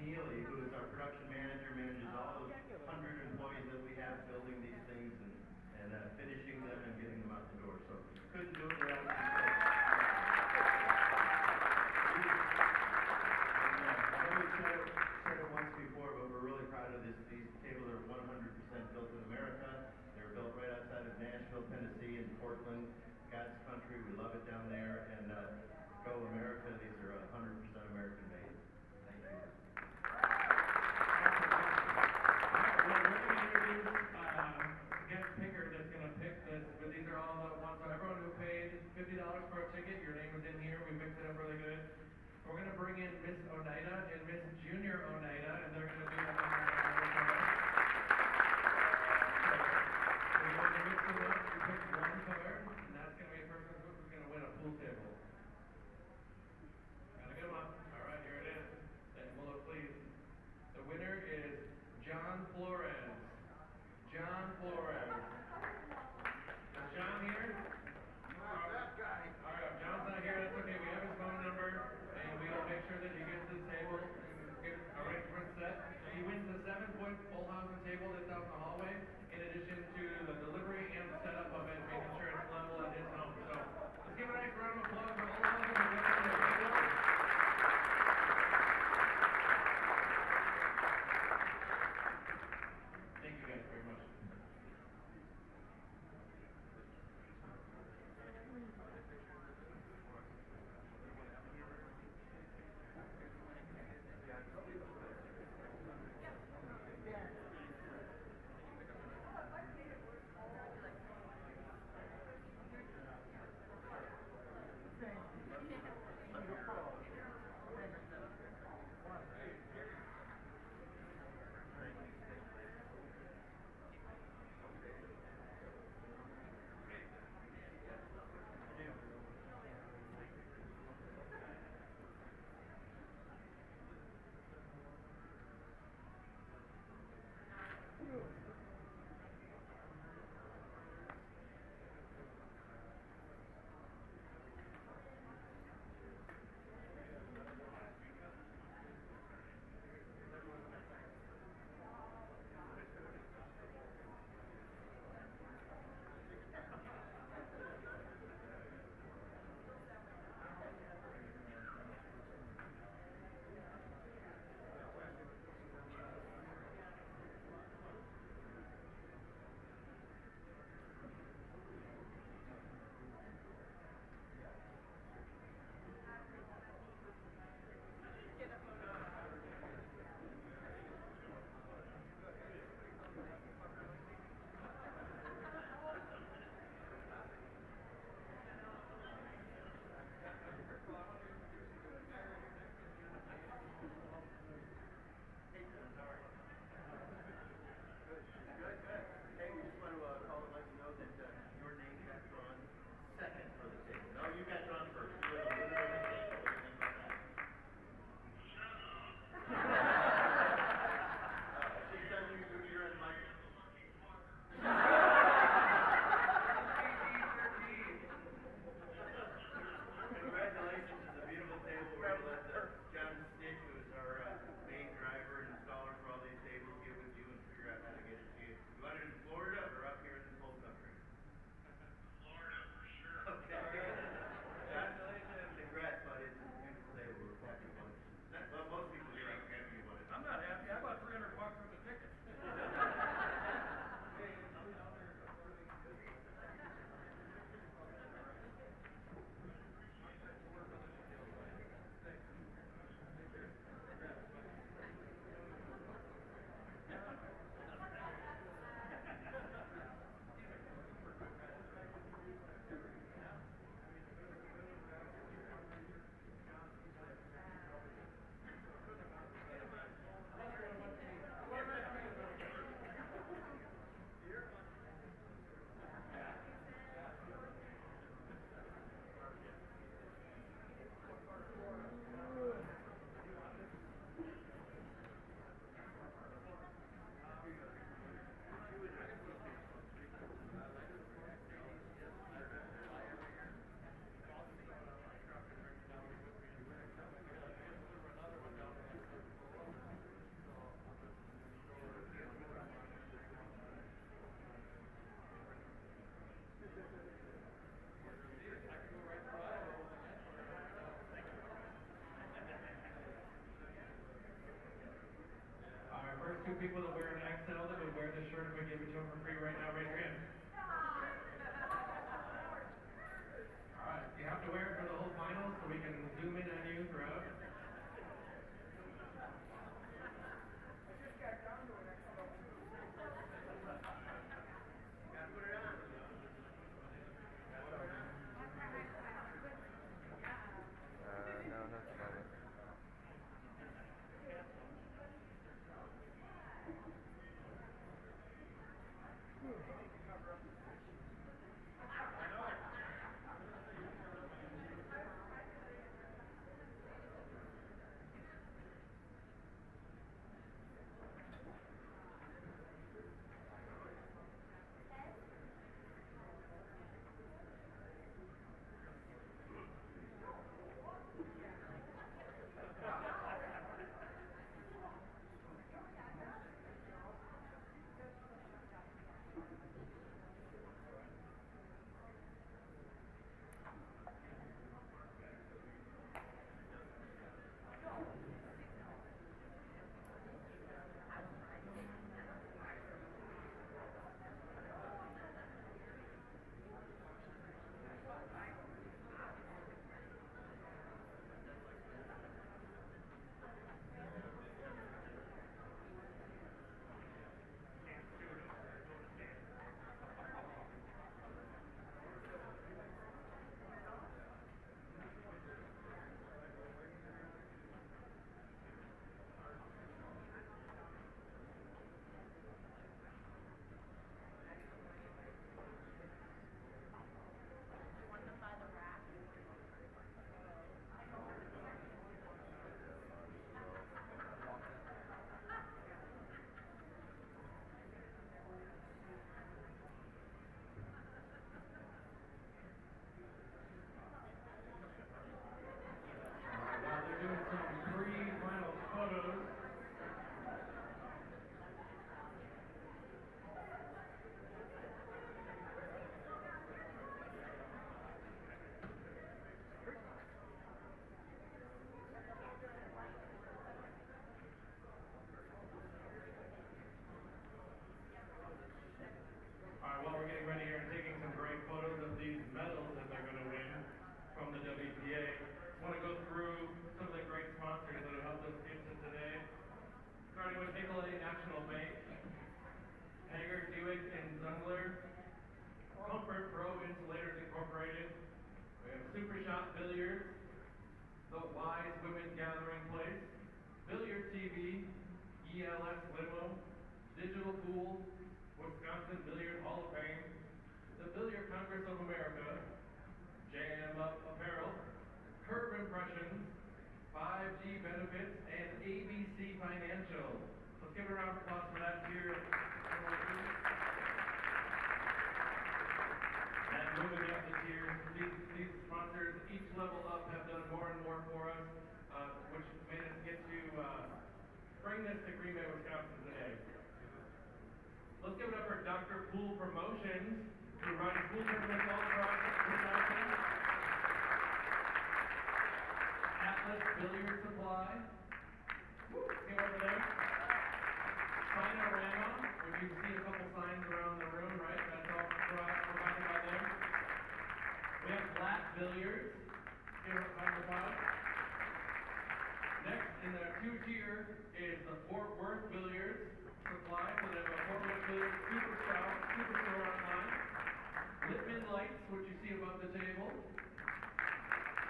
Neely, who is our production manager, manages all those 100 employees that we have building these things and finishing them and getting them out the door. So couldn't do it without you. I know we've said it once before, but we're really proud of this. These tables are 100% built in America. They're built right outside of Nashville, Tennessee, and Portland, God's country. We love it down there. And go America. These are 100% American made. Thank you. We're going to introduce guest picker that's going to pick this. But these are all the ones. So everyone who paid $50 for a ticket, your name is in here. We mixed it up really good. We're going to bring in Miss ONEIDA and Miss Junior ONEIDA, and they're going to do that. So you're going to mix it up. You pick one color, and that's going to be a person who's going to win a pool table. Got a good one. All right. people that wear an XL that would wear this shirt if we give it to them for free right now? Raise your hand. Alright, you have to wear it for the whole final so we can zoom in on you throughout.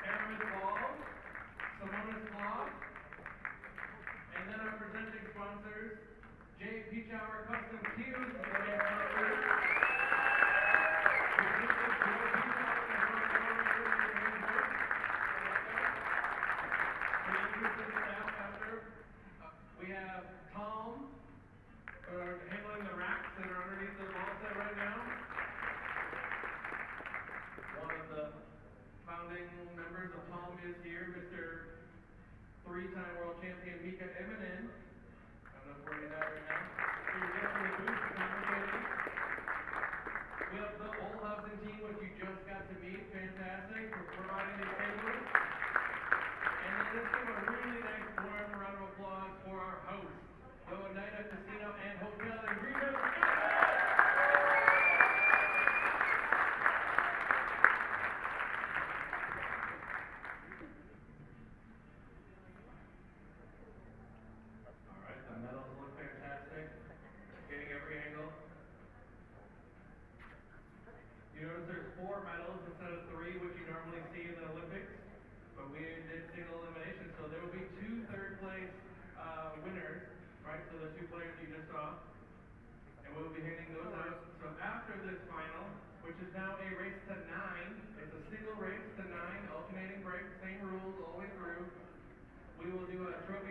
Aramith balls, Simonis cloth, and then our presenting sponsors, Peach Hour Custom Cues, the main sponsors. We have Tom handling the racks that are underneath the ball set right now. One of the founding members of Tom is here, Mr. Three-time world champion Mika Eminem. I don't know if we're in that right now.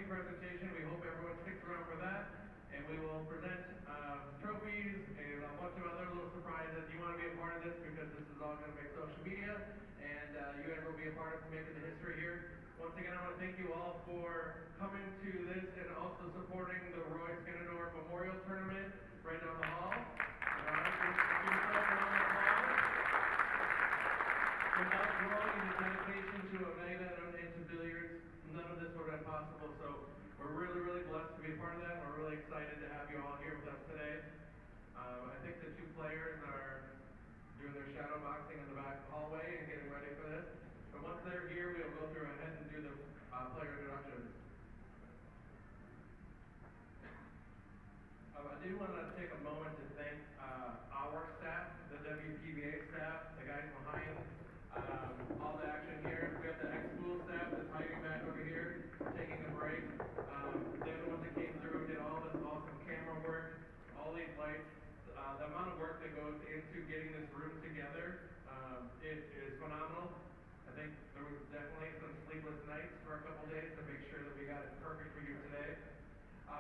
presentation. We hope everyone sticks around for that. And we will present trophies and a bunch of other little surprises. You want to be a part of this because this is all going to make social media. And you guys will be a part of making the history here. Once again, I want to thank you all for coming to this and also supporting the Roy Scanador Memorial Tournament right down the hall. Without Roy and his dedication to ONEIDA and to billiards, none of this would have been possible. So we're really, really blessed to be a part of that. We're really excited to have you all here with us today. I think the two players are doing their shadow boxing in the back hallway and getting ready for this. But once they're here, we'll go through ahead and do the player introductions. I do want to take a moment to thank our staff, the WPBA staff, the guys behind all the action here. We have the X-School staff that's hiding back over here, taking a break. They're the ones that came through, did all this awesome camera work, all these lights. The amount of work that goes into getting this room together, it is phenomenal. I think there was definitely some sleepless nights for a couple days to make sure that we got it perfect for you today.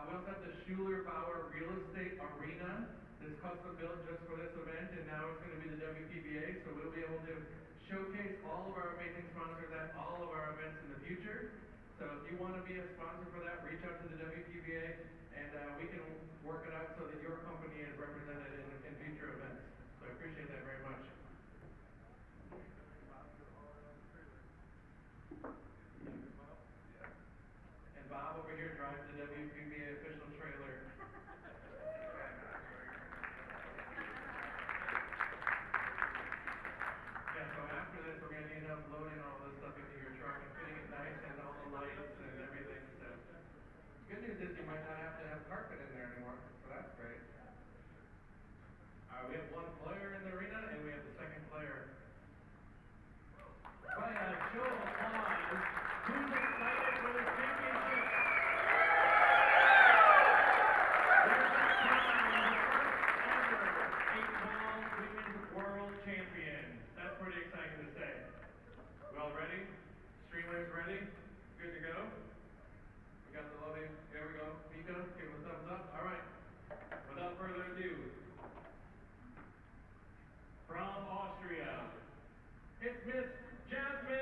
We also have the Schuler Bauer Real Estate Arena that's custom built just for this event, and now it's going to be the WPBA, so we'll be able to showcase all of our amazing sponsors at all of our events in the future. So if you want to be a sponsor for that, reach out to the WPBA, and we can work it out so that your company is represented in future events. So I appreciate that very much. And Bob over here drives the WPBA official trailer. So after this, we're going to end up loading all this stuff into your truck and fitting it nice and all the lights and everything. So good news is you might not have to have carpet in there anymore, so that's great. We have one player in the arena, and we have the second player. By a show of applause, who's excited for the championship? There's the first ever 8-ball women's world champion. That's pretty exciting to say. We all ready? Streamers ready? Good to go? We got the lovely, there we go. Mika, give him a thumbs up. All right. Without further ado, from Austria, it's Miss Jasmin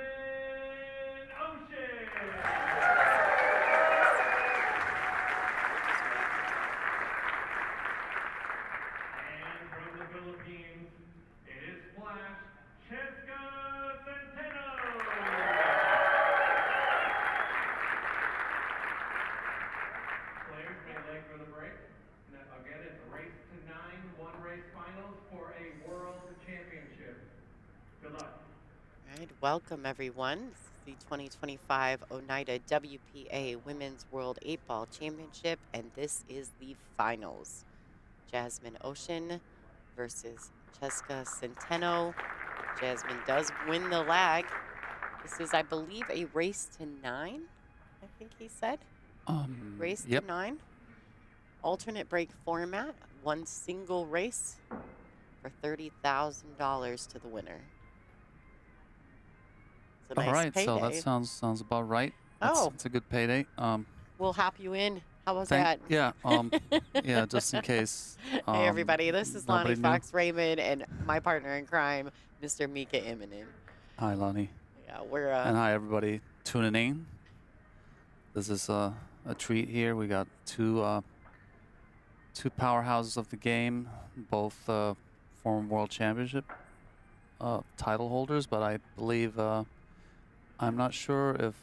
Ouschan. And from the Philippines, it is Flash Chezka Centeno. Players may leg for the break. Now, again, it's race to 9, one-race finals for a world championship. Good luck. All right, welcome everyone. This is the 2025 ONEIDA WPA Women's World 8-Ball Championship, and this is the finals. Jasmin Ouschan versus Chezka Centeno. Jasmin does win the lag. This is, I believe, a race to 9, I think he said. Race to 9. Alternate break format, one single race for $30,000 to the winner. It's a nice All right, payday. so that sounds about right. It's a good payday. We'll hop you in. How was that? Yeah, yeah, just in case. Hey everybody, this is Lonnie knew. Fox Raymond and my partner in crime, Mr. Mika Immonen. Hi, Lonnie. Yeah, we're and hi everybody tuning in. This is a treat here. We got two powerhouses of the game, both former world championship title holders, but I believe I'm not sure if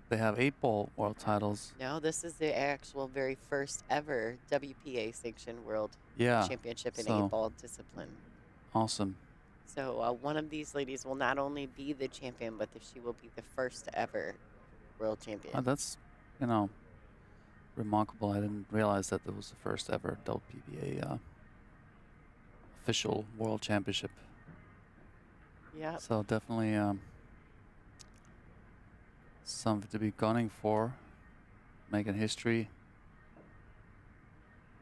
they have 8-ball world titles. No, this is the actual very first ever WPA sanctioned world championship in 8-ball discipline. Awesome. So one of these ladies will not only be the champion, but she will be the first ever world champion. That's, remarkable. I didn't realize that was the first ever WPBA official world championship. Yeah. So definitely something to be gunning for, making history.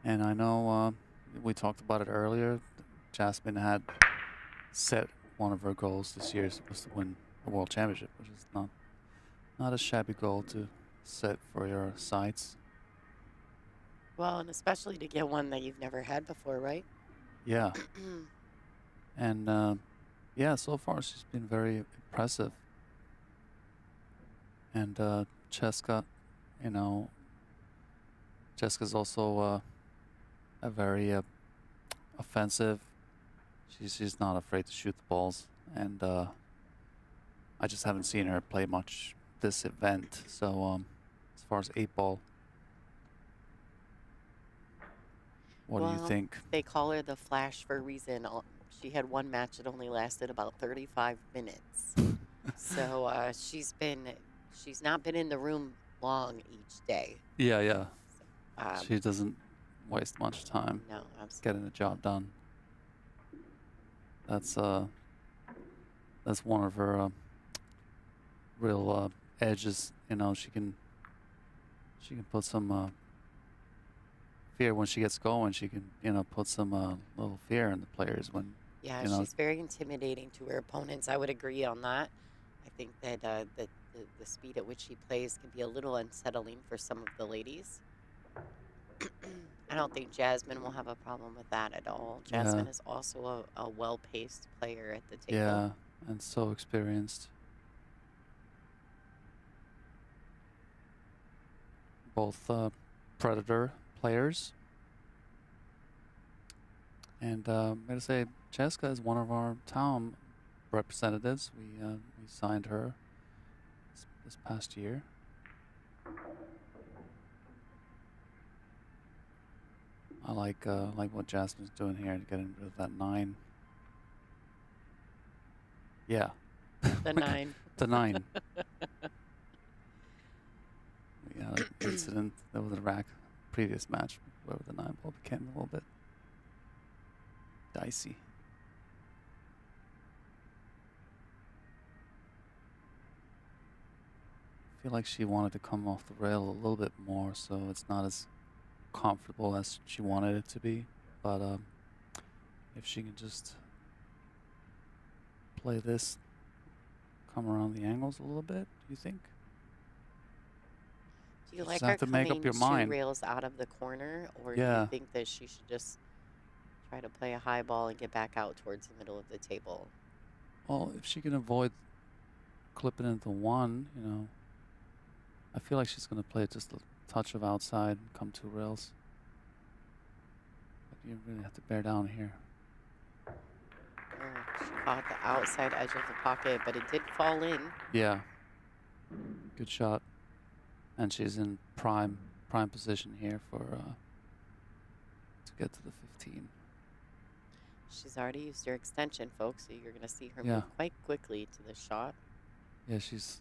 And I know we talked about it earlier. Jasmin had set one of her goals this year was to win a world championship, which is not a shabby goal to set for your sights. Well, and especially to get one that you've never had before, right? Yeah. And yeah, so far she's been very impressive. And Chezka, you know, Chezka's also a very offensive. She's not afraid to shoot the balls, and I just haven't seen her play much this event. So as far as 8-ball, what do you Well, think? they call her the Flash for a reason. She had one match that only lasted about 35 minutes. So she's not been in the room long each day. Yeah, yeah. So, She doesn't waste much time no, absolutely. getting the job done. That's one of her real edges. You know, she can put some fear when she gets going. She can, you know, put some little fear in the players when. Yeah, You know, she's very intimidating to her opponents. I would agree on that. I think that the speed at which she plays can be a little unsettling for some of the ladies. I don't think Jasmin will have a problem with that at all. Jasmin Yeah. is also a well-paced player at the table. Yeah, and so experienced. Both Predator players. And I'm going to say Chezka is one of our town representatives. We signed her this past year. I like what Jasmine's doing here to get rid of that 9. Yeah. The 9. The 9. We had an incident. There was a rack previous match where the 9-ball became a little bit dicey. I feel like she wanted to come off the rail a little bit more, so it's not as comfortable as she wanted it to be. But if she can just play this, come around the angles a little bit, do you think? Do you Just like have her to make up coming your 2 mind. rails out of the corner, or do Yeah. you think that she should just try to play a high ball and get back out towards the middle of the table? Well, if she can avoid clipping into 1, you know, I feel like she's going to play just a touch of outside and come 2 rails. But you really have to bear down here. She caught the outside edge of the pocket, but it did fall in. Yeah. Good shot. And she's in prime position here for to get to the 15. She's already used her extension, folks, so you're going to see her Yeah. move quite quickly to the shot. Yeah, she's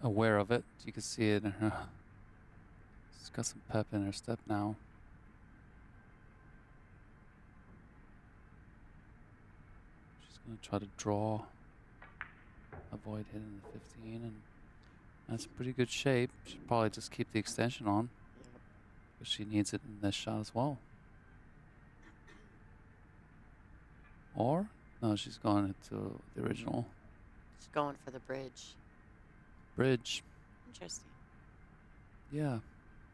aware of it. You can see it in her. She's got some pep in her step now. She's going to try to draw, avoid hitting the 15, and that's pretty good shape. She'd probably just keep the extension on, Yep. because she needs it in this shot as well. Or, no, she's going into the original She's going for the bridge. bridge. Interesting. Yeah,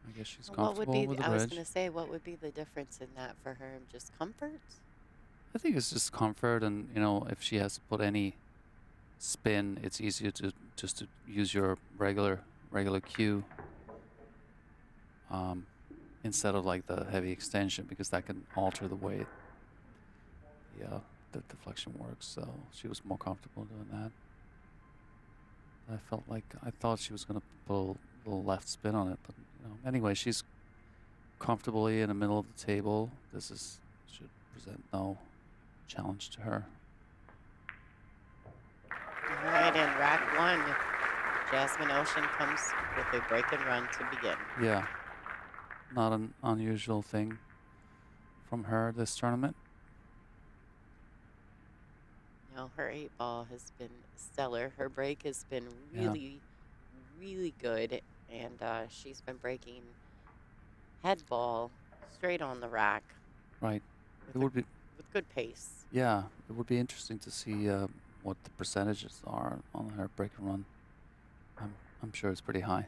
I guess she's What would comfortable be with the I was bridge. going to say, what would be the difference in that for her? Just comfort? I think it's just comfort, and you know, if she has to put any spin, it's easier to just to use your regular cue instead of like the heavy extension, because that can alter the way the deflection works. So she was more comfortable doing that. I thought she was going to put a little left spin on it, but you know, anyway, she's comfortably in the middle of the table. Should present no challenge to her. All right, in rack 1, Jasmin Ouschan comes with a break and run to begin. Yeah, not an unusual thing from her this tournament. No, her 8-ball has been stellar. Her break has been Yeah. really, really good, and she's been breaking head ball straight on the rack Right. with, It would be, with good pace. yeah, it would be interesting to see what the percentages are on her break and run. I'm sure it's pretty high.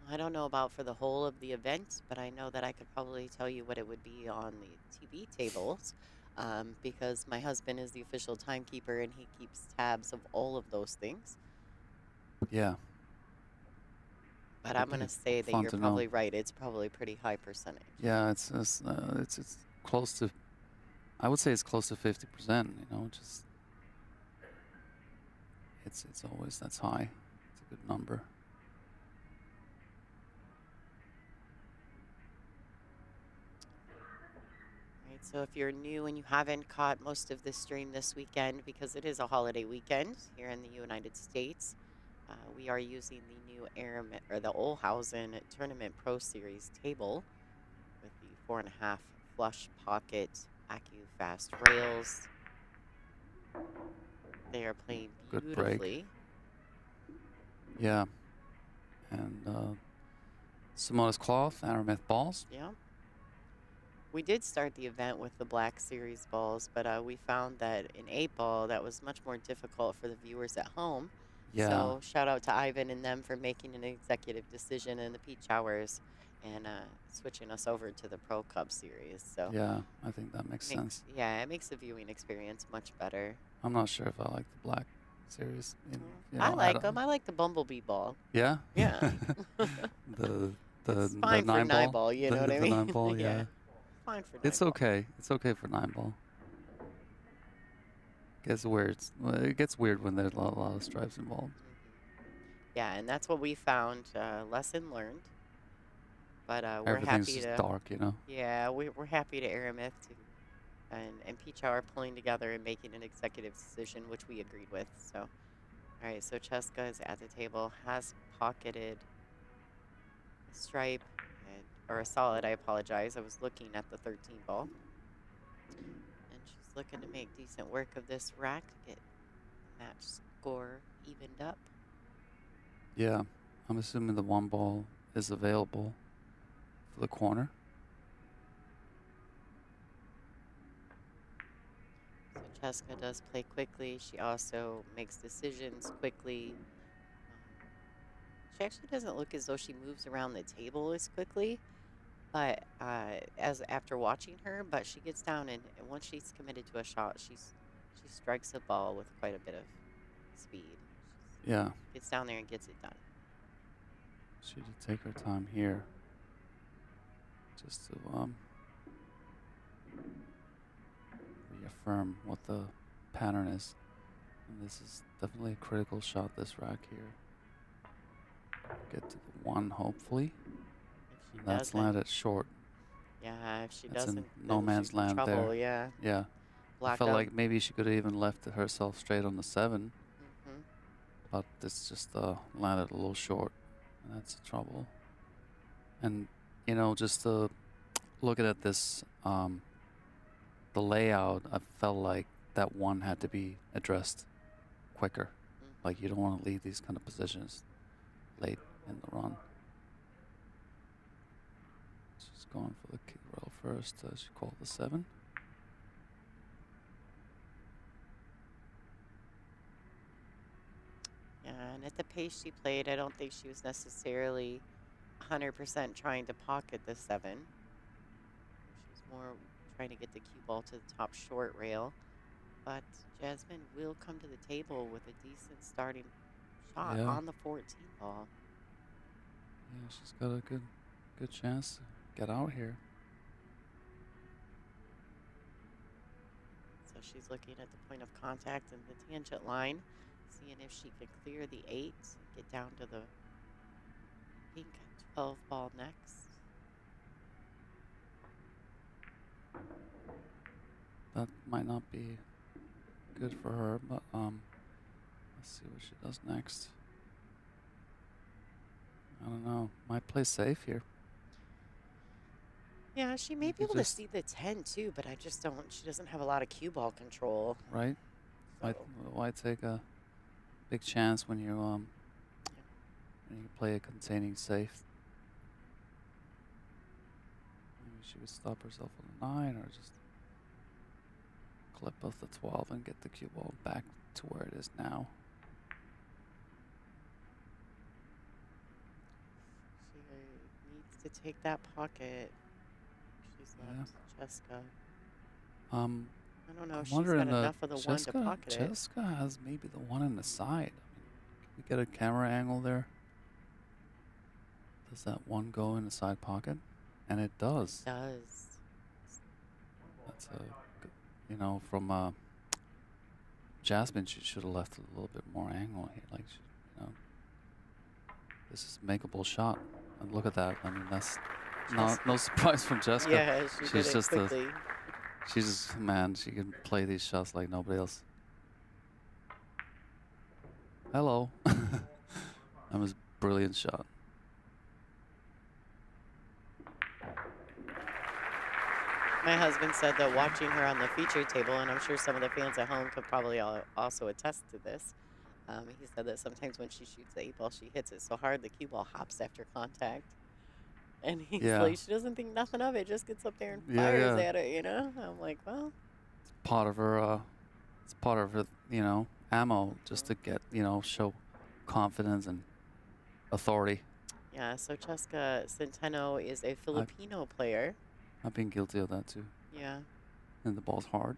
I don't know about for the whole of the event, but I know that I could probably tell you what it would be on the TV tables, because my husband is the official timekeeper and he keeps tabs of all of those things. Yeah. But I'm Would going be to say that fun you're to know. probably right. It's probably pretty high percentage. Yeah, it's close to. I would say it's close to 50%. You know, just it's always that's high. It's a good number. Right, so if you're new and you haven't caught most of this stream this weekend, because it is a holiday weekend here in the United States, we are using the new Aramith or the Olhausen Tournament Pro Series table with the 4.5 flush pocket AccuFast rails. They are playing Good break. beautifully. Yeah, and Simonis cloth, Aramith balls. Yeah. We did start the event with the Black Series balls, but we found that in 8-ball, that was much more difficult for the viewers at home. Yeah. So shout out to Ivan and them for making an executive decision in the peach hours and switching us over to the Pro Cup Series. So Yeah, I think that makes sense. Yeah, it makes the viewing experience much better. I'm not sure if I like the Black Series. I like them. I like the Bumblebee ball. Yeah? Yeah. It's fine the for 9-ball? 9-ball, you know what I The mean? 9-ball, yeah. Fine for 9-ball. It's okay. It's okay for 9-ball. Gets weird. Well, it gets weird when there's a lot of stripes involved. Yeah, and that's what we found. Lesson learned. But we're Everything's happy just to dark, you know? Yeah, we're happy to Aramith and Peach Hour pulling together and making an executive decision, which we agreed with. So, all right, so Chezka is at the table, has pocketed a stripe, or a solid, I apologize. I was looking at the 13-ball. And she's looking to make decent work of this rack, get match score evened up. Yeah, I'm assuming the 1-ball is available for the corner. So Chezka does play quickly. She also makes decisions quickly. She actually doesn't look as though she moves around the table as quickly, but as after watching her, but she gets down and once she's committed to a shot, she strikes a ball with quite a bit of speed. Yeah. Gets down there and gets it done. She did take her time here, just to reaffirm what the pattern is. And this is definitely a critical shot, this rack here. Get to the 1, hopefully. That's landed short. Yeah, if she That's doesn't, in no man's land trouble, there. yeah. Yeah. I felt like maybe she could have even left herself straight on the 7. But this just landed a little short. And that's the trouble. And, you know, just looking at this, the layout, I felt like that 1 had to be addressed quicker. Like, you don't want to leave these kind of positions late in the run. She's going for the kick rail first. She called the 7. Yeah, and at the pace she played, I don't think she was necessarily 100% trying to pocket the 7. She was more trying to get the cue ball to the top short rail. But Jasmin will come to the table with a decent starting shot on the 14 ball. Yeah, she's got a good chance to get out here. So she's looking at the point of contact and the tangent line, seeing if she can clear the 8, get down to the pink 12 ball next. That might not be good for her, but let's see what she does next. I don't know. Might play safe here. Yeah, she may be able to see the 10 too, but I just don't. She doesn't have a lot of cue ball control. Right. So. Why take a big chance when you when you play a containing safe? Maybe she would stop herself on the 9 or just clip off the 12 and get the cue ball back to where it is now. to take that pocket. She's Yeah. left Chezka. I I'm don't know. She's got wondering, enough of the one to pocket it. Chezka has maybe the one on the side. I mean, can we get a camera angle there? Does that one go in the side pocket? And it does. Does. That's a, you know, from Jasmin, she should have left a little bit more angle here. Like, you know, this is a makeable shot. And look at that. I mean, that's no surprise from Chezka. Yeah, she did it just quickly. she's just, man, she can play these shots like nobody else. Hello. That was a brilliant shot. My husband said that watching her on the feature table, and I'm sure some of the fans at home could probably also attest to this, he said that sometimes when she shoots the 8-ball, she hits it so hard the cue ball hops after contact. And he's like, she doesn't think nothing of it, just gets up there and fires at it, you know? I'm like, well. It's part of her, you know, ammo just to get, you know, show confidence and authority. Yeah, so Chezka Centeno is a Filipino player. I've been guilty of that too. Yeah. And the ball's hard.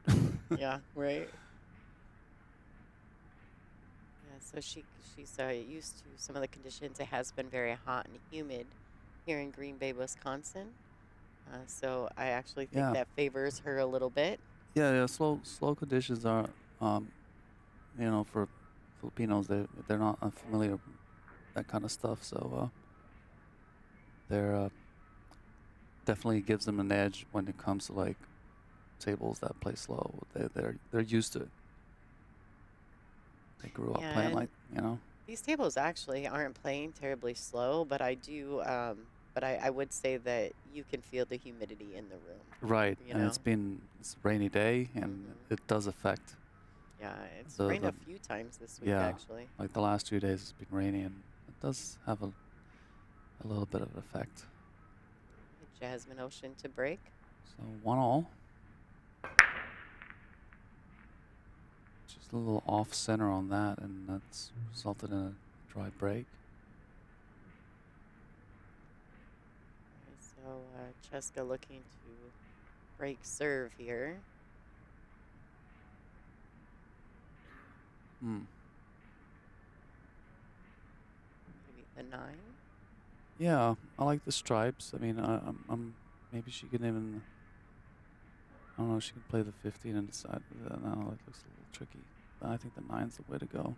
Yeah, right. Yeah, so she's used to some of the conditions. It has been very hot and humid here in Green Bay, Wisconsin. So I actually think that favors her a little bit. Yeah, slow conditions are, you know, for Filipinos, they're not unfamiliar with that kind of stuff. So they're definitely gives them an edge when it comes to like tables that play slow. They're used to it. They grew up playing like, you know. These tables actually aren't playing terribly slow, but I do. But I would say that you can feel the humidity in the room. Right, you and know? it's a rainy day, and it does affect. Yeah, it's rained a few times this week actually. Like the last 2 days, it's been rainy, and it does have a little bit of effect. Jasmin Ouschan to break. So 1-all. Just a little off center on that, and that's resulted in a dry break. So Chezka looking to break serve here. Maybe the 9. Yeah, I like the stripes. I mean, I'm maybe she can even. I don't know. She can play the 15 and decide. No, it looks a little tricky. But I think the 9's the way to go.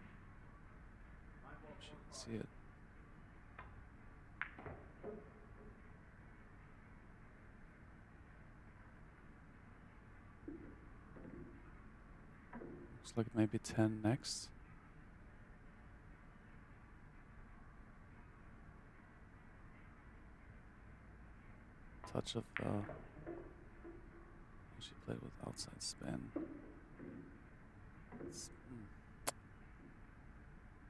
She can see it. Looks like maybe 10 next. Touch of she played with outside spin.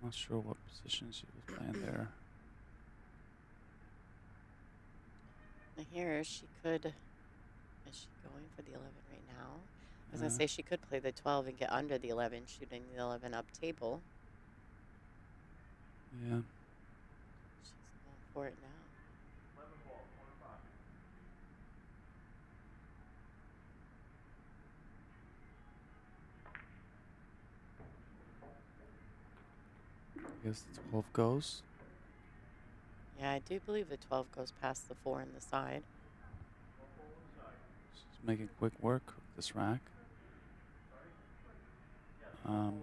Not sure what position she was playing there. Now here she could. Is she going for the 11 right now? I was gonna say she could play the 12 and get under the 11, shooting the 11 up table. Yeah. She's going for it now. 11 ball, corner 5. I guess the 12 goes. Yeah, I do believe the 12 goes past the 4 on the side. She's making quick work of this rack. You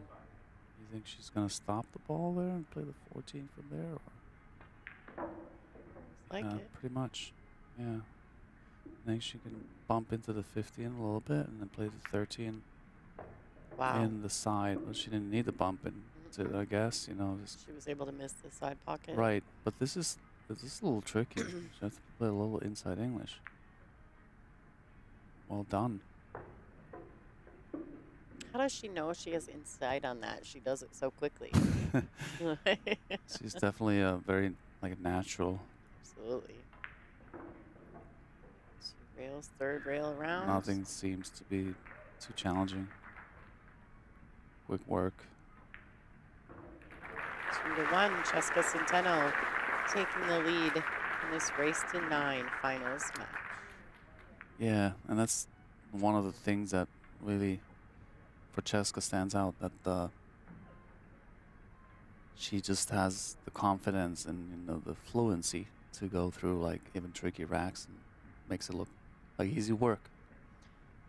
think she's going to stop the ball there and play the 14 from there? Or? Like it. Pretty much. Yeah. I think she can bump into the 15 a little bit and then play the 13 in the side. But she didn't need the bump into it, I guess. You know, she was able to miss the side pocket. Right, but this is a little tricky. She has to play a little inside English. Well done. How does she know she has inside on that? She does it so quickly. She's definitely a very natural. Absolutely. 2 rails, 3rd rail around. Nothing seems to be too challenging. Quick work. 2-1. Chezka Centeno taking the lead in this race to 9 finals match. Yeah, and that's one of the things that really for Chezka stands out, that she just has the confidence and the fluency to go through like even tricky racks and makes it look like easy work.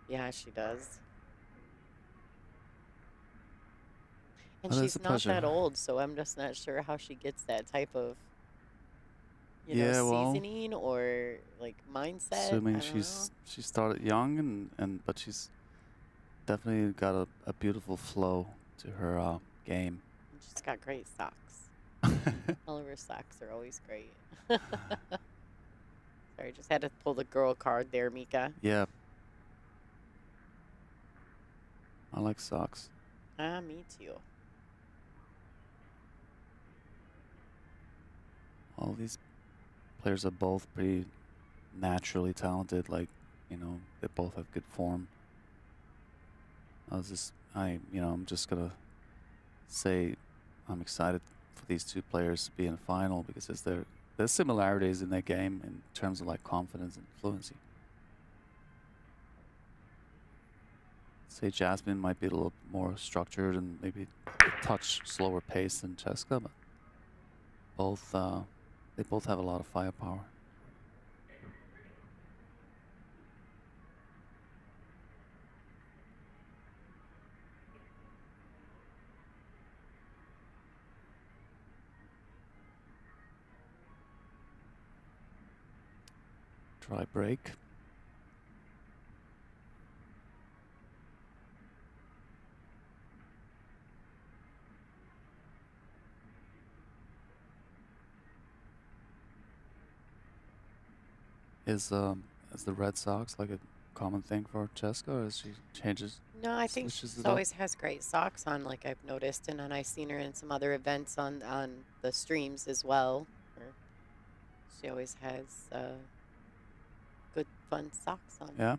Yeah, she does. And Well, it's she's a not pleasure. that old, so I'm just not sure how she gets that type of, you Yeah, know, well, seasoning or like mindset. I assuming don't know. she started young but she's definitely got a beautiful flow to her game. And she's got great socks. All of her socks are always great. Sorry, just had to pull the girl card there, Mika. Yeah. I like socks. Ah, me too. All these players are both pretty naturally talented. Like, you know, they both have good form. I'm just gonna say I'm excited for these two players to be in a final because there's similarities in their game in terms of like confidence and fluency. Say Jasmin might be a little more structured and maybe a touch slower pace than Chezka, but they both have a lot of firepower. Try break. Is the Red Sox like a common thing for Chezka, or is she changes? No, I think she switches it always has great socks on, like I've noticed, and then I've seen her in some other events on the streams as well. She always has good, fun socks on. Yeah.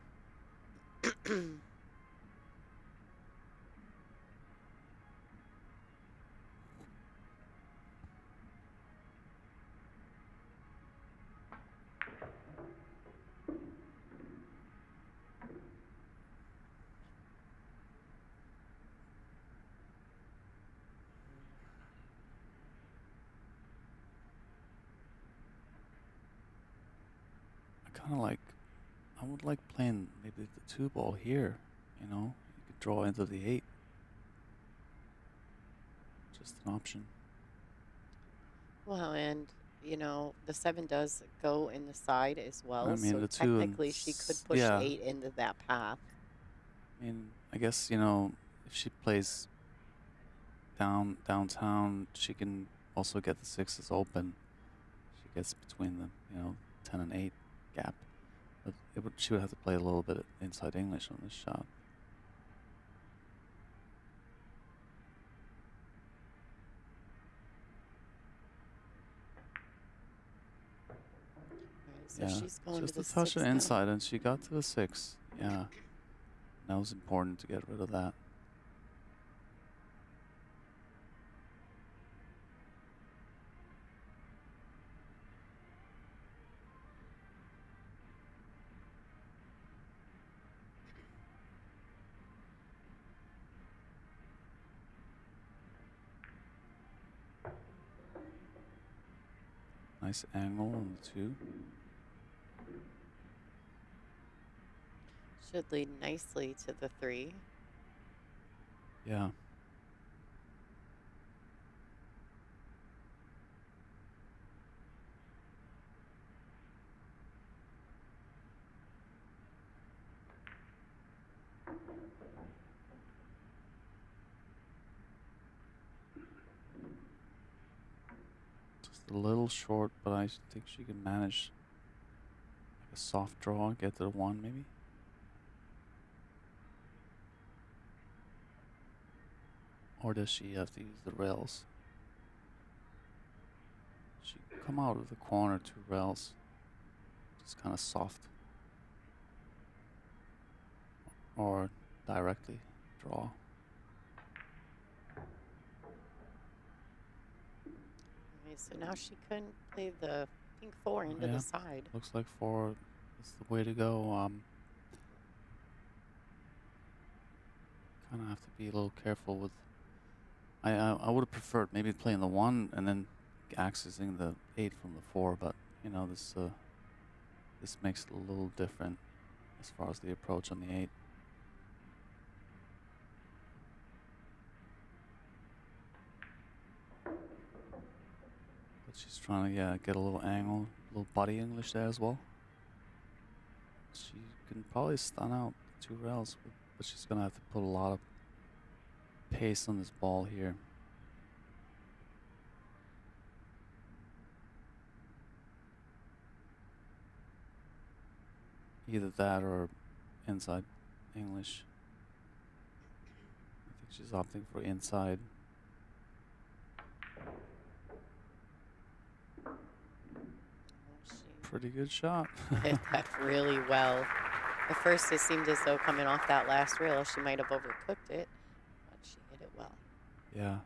I would like playing maybe the 2-ball here, you know? You could draw into the 8. Just an option. Well, and you know, the 7 does go in the side as well, I mean, so the 2 and technically she could push yeah. 8 into that path. I mean, I guess, you know, if she plays downtown, she can also get the 6s open. She gets between the, 10 and 8 gap. But she would have to play a little bit of inside English on this shot. Right, so Yeah, she's going just to a the touch 6 of now. inside, and she got to the 6. Yeah, that was important to get rid of that. Nice angle on the 2. Should lead nicely to the 3. Yeah. Just a little short, but I think she can manage like a soft draw, get to the 1 maybe. Or does she have to use the rails? She come out of the corner 2 rails. Just kind of soft. Or directly draw. Okay, so now she couldn't play the think 4 into Yeah, the side. looks like 4 is the way to go. Kind of have to be a little careful with. I would have preferred maybe playing the 1 and then accessing the 8 from the 4, but you know this makes it a little different as far as the approach on the 8. But she's trying to get a little angle, a little body English there as well. She can probably stun out 2 rails, but she's gonna have to put a lot of pace on this ball here. Either that or inside English. I think she's opting for inside. Pretty good shot. Hit that really well. At first, it seemed as though coming off that last rail, she might have overcooked it, but she hit it well. Yeah.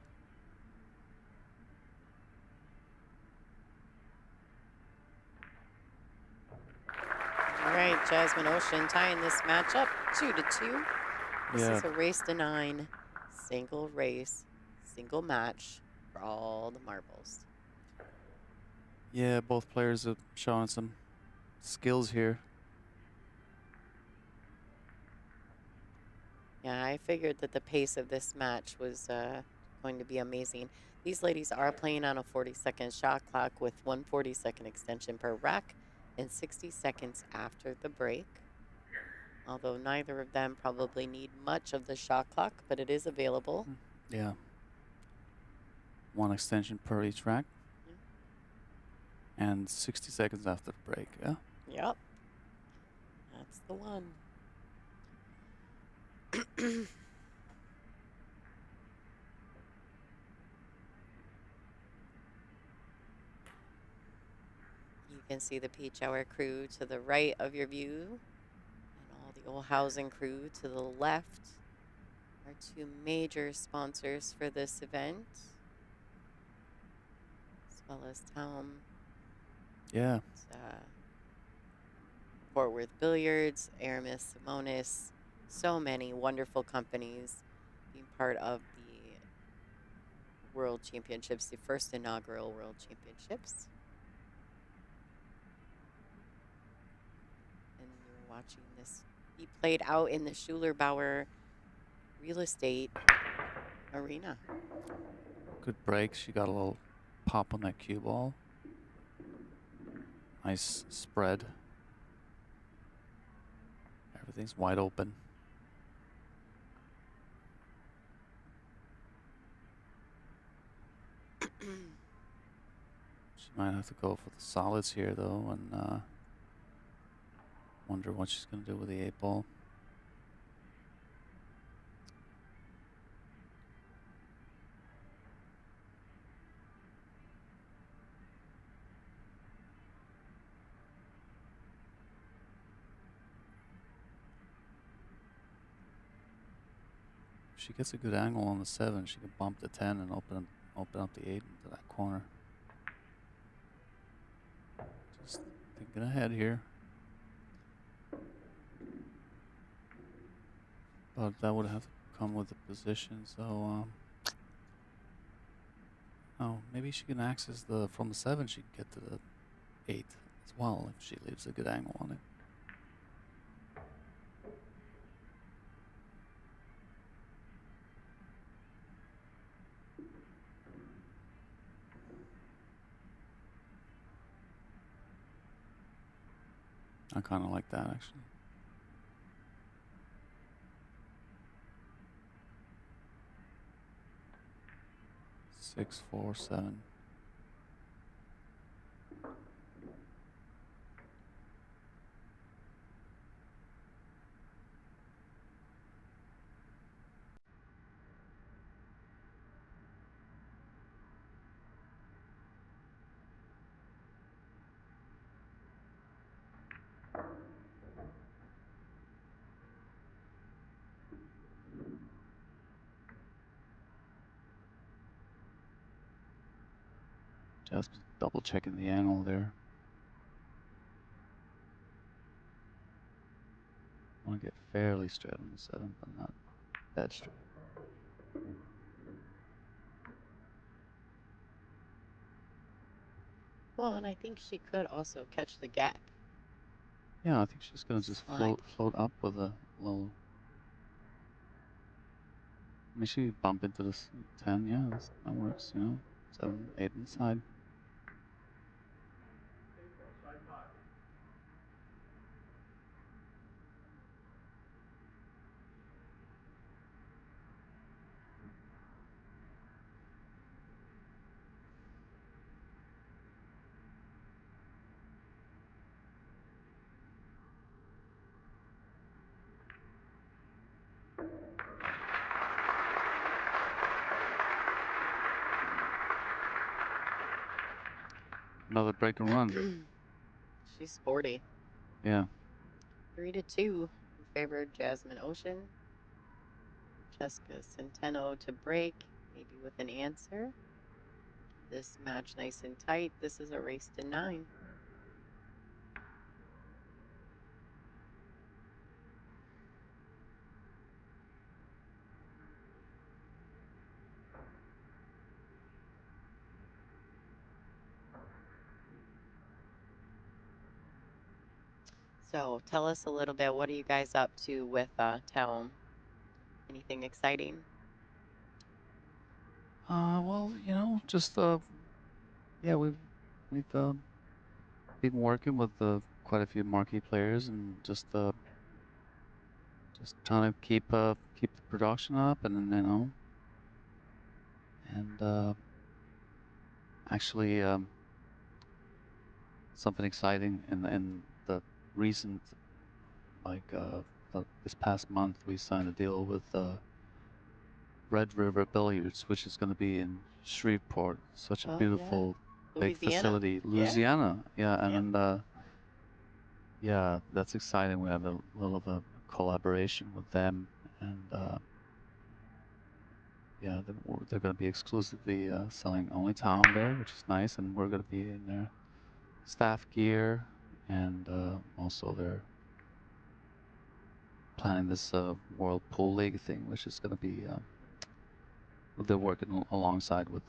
All right, Jasmin Ouschan tying this match up 2-2. This is a race to 9, single race, single match for all the marbles. Yeah, both players are showing some skills here. Yeah, I figured that the pace of this match was going to be amazing. These ladies are playing on a 40-second shot clock with 1 40-second extension per rack and 60 seconds after the break. Although neither of them probably need much of the shot clock, but it is available. Yeah. 1 extension per each rack. And 60 seconds after the break, yeah? Yep. That's the one. You can see the Peach Hour crew to the right of your view, and all the Olhausen crew to the left. Our 2 major sponsors for this event, as well as Tom. Yeah. Fort Worth Billiards, Aramith, Simonis, so many wonderful companies being part of the World Championships, the first inaugural World Championships. And you're watching this be played out in the Schulerbauer Real Estate Arena. Good break. She got a little pop on that cue ball. Nice spread. Everything's wide open. She might have to go for the solids here, though, and wonder what she's going to do with the 8 ball. If she gets a good angle on the 7, she can bump the 10 and open up the 8 into that corner. Just thinking ahead here. But that would have to come with the position, so oh, maybe she can access from the 7 she can get to the 8 as well if she leaves a good angle on it. I kind of like that, actually. Six, 4, 7. Just double checking the angle there. want to get fairly straight on the 7, but not that straight. Well, and I think she could also catch the gap. Yeah, I think she's gonna just Slide. float up with a little. I mean, she bump into this 10. Yeah, that works. You know, 7, 8 inside. Another break and run. She's sporty. Yeah. 3-2 in favor of Jasmin Ouschan. Chezka Centeno to break, maybe with an answer. This match nice and tight. This is a race to 9. So tell us a little bit. What are you guys up to with Town? Anything exciting? Well, you know, just yeah, we've been working with quite a few marquee players and just trying to keep the production up, and you know, and actually something exciting in the recent, like this past month we signed a deal with Red River Billiards, which is going to be in Shreveport. Such a Oh, yeah. beautiful big Louisiana. facility, Yeah. Louisiana. Yeah, Yeah. and yeah, that's exciting. We have a little of a collaboration with them, and yeah, they're going to be exclusively selling only Town there, which is nice, and we're going to be in their staff gear, and also they're planning this World Pool League thing, which is going to be they're working alongside with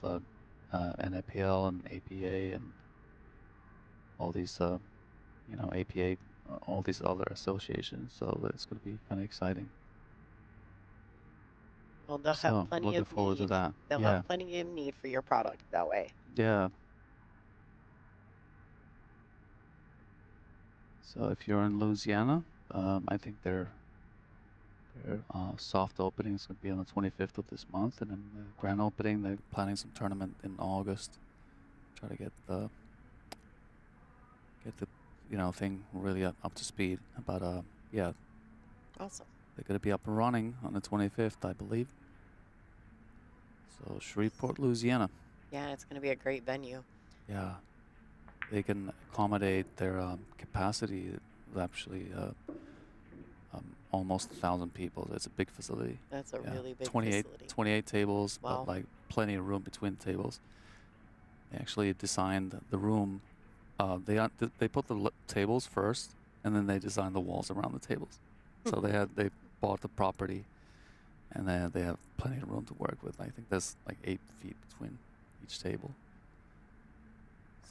NAPL and APA and all these you know, APA, all these other associations. So it's going to be kind of exciting. Well, they'll So have plenty looking of forward to need. that. They'll Yeah, have plenty of need for your product that way. yeah. So if you're in Louisiana, I think their soft opening is going to be on the 25th of this month, and then the grand opening, they're planning some tournament in August. Try to get the you know, thing really up to speed. But yeah, Awesome. they're going to be up and running on the 25th, I believe. So Shreveport, Louisiana. Yeah, it's going to be a great venue. Yeah, they can accommodate their capacity. Actually, almost 1,000 people. It's a big facility. That's a Yeah, really big 28, facility. 28 tables, Wow. but like plenty of room between tables. They actually designed the room. They put the tables first, and then they designed the walls around the tables. So they bought the property, and then they have plenty of room to work with. I think there's like 8 feet between each table.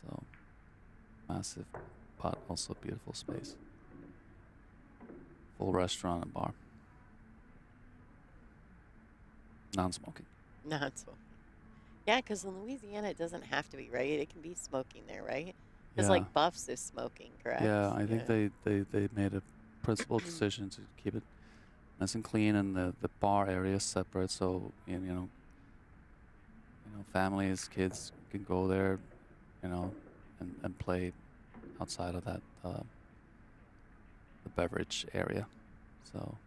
So massive, but also beautiful space. Full restaurant and bar. Non-smoking. Not so. Yeah, because in Louisiana, it doesn't have to be, right? It can be smoking there, right? Because Yeah. like Buffs is smoking, correct? Yeah, I think they made a principled decision to keep it nice and clean, and the bar area is separate, so you know families, kids can go there, you know, and play outside of that the beverage area. So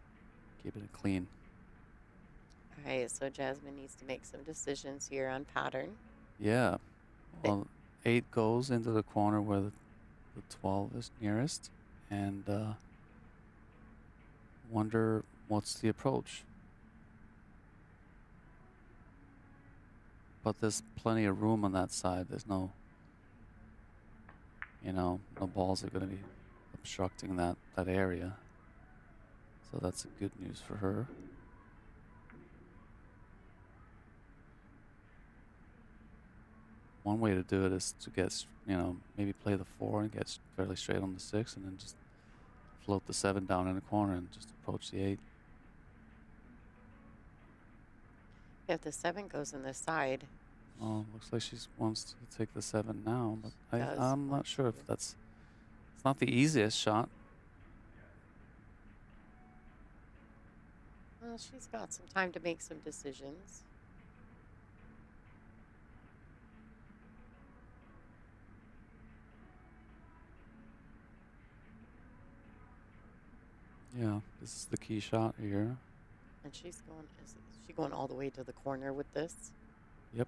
keeping it clean. All right, so Jasmine needs to make some decisions here on pattern. Yeah. Well, 8 goes into the corner where the 12 is nearest, and wonder what's the approach. But there's plenty of room on that side. There's no, you know, no balls are going to be obstructing that area. So that's good news for her. One way to do it is to get, maybe play the 4 and get fairly straight on the 6, and then just float the 7 down in the corner and just approach the 8. If the 7 goes in the side, Oh, looks like she wants to take the 7 now, but does I'm want not sure to. if it's not the easiest shot. Well, she's got some time to make some decisions. Yeah, this is the key shot here. And she's going, is she going all the way to the corner with this? Yep.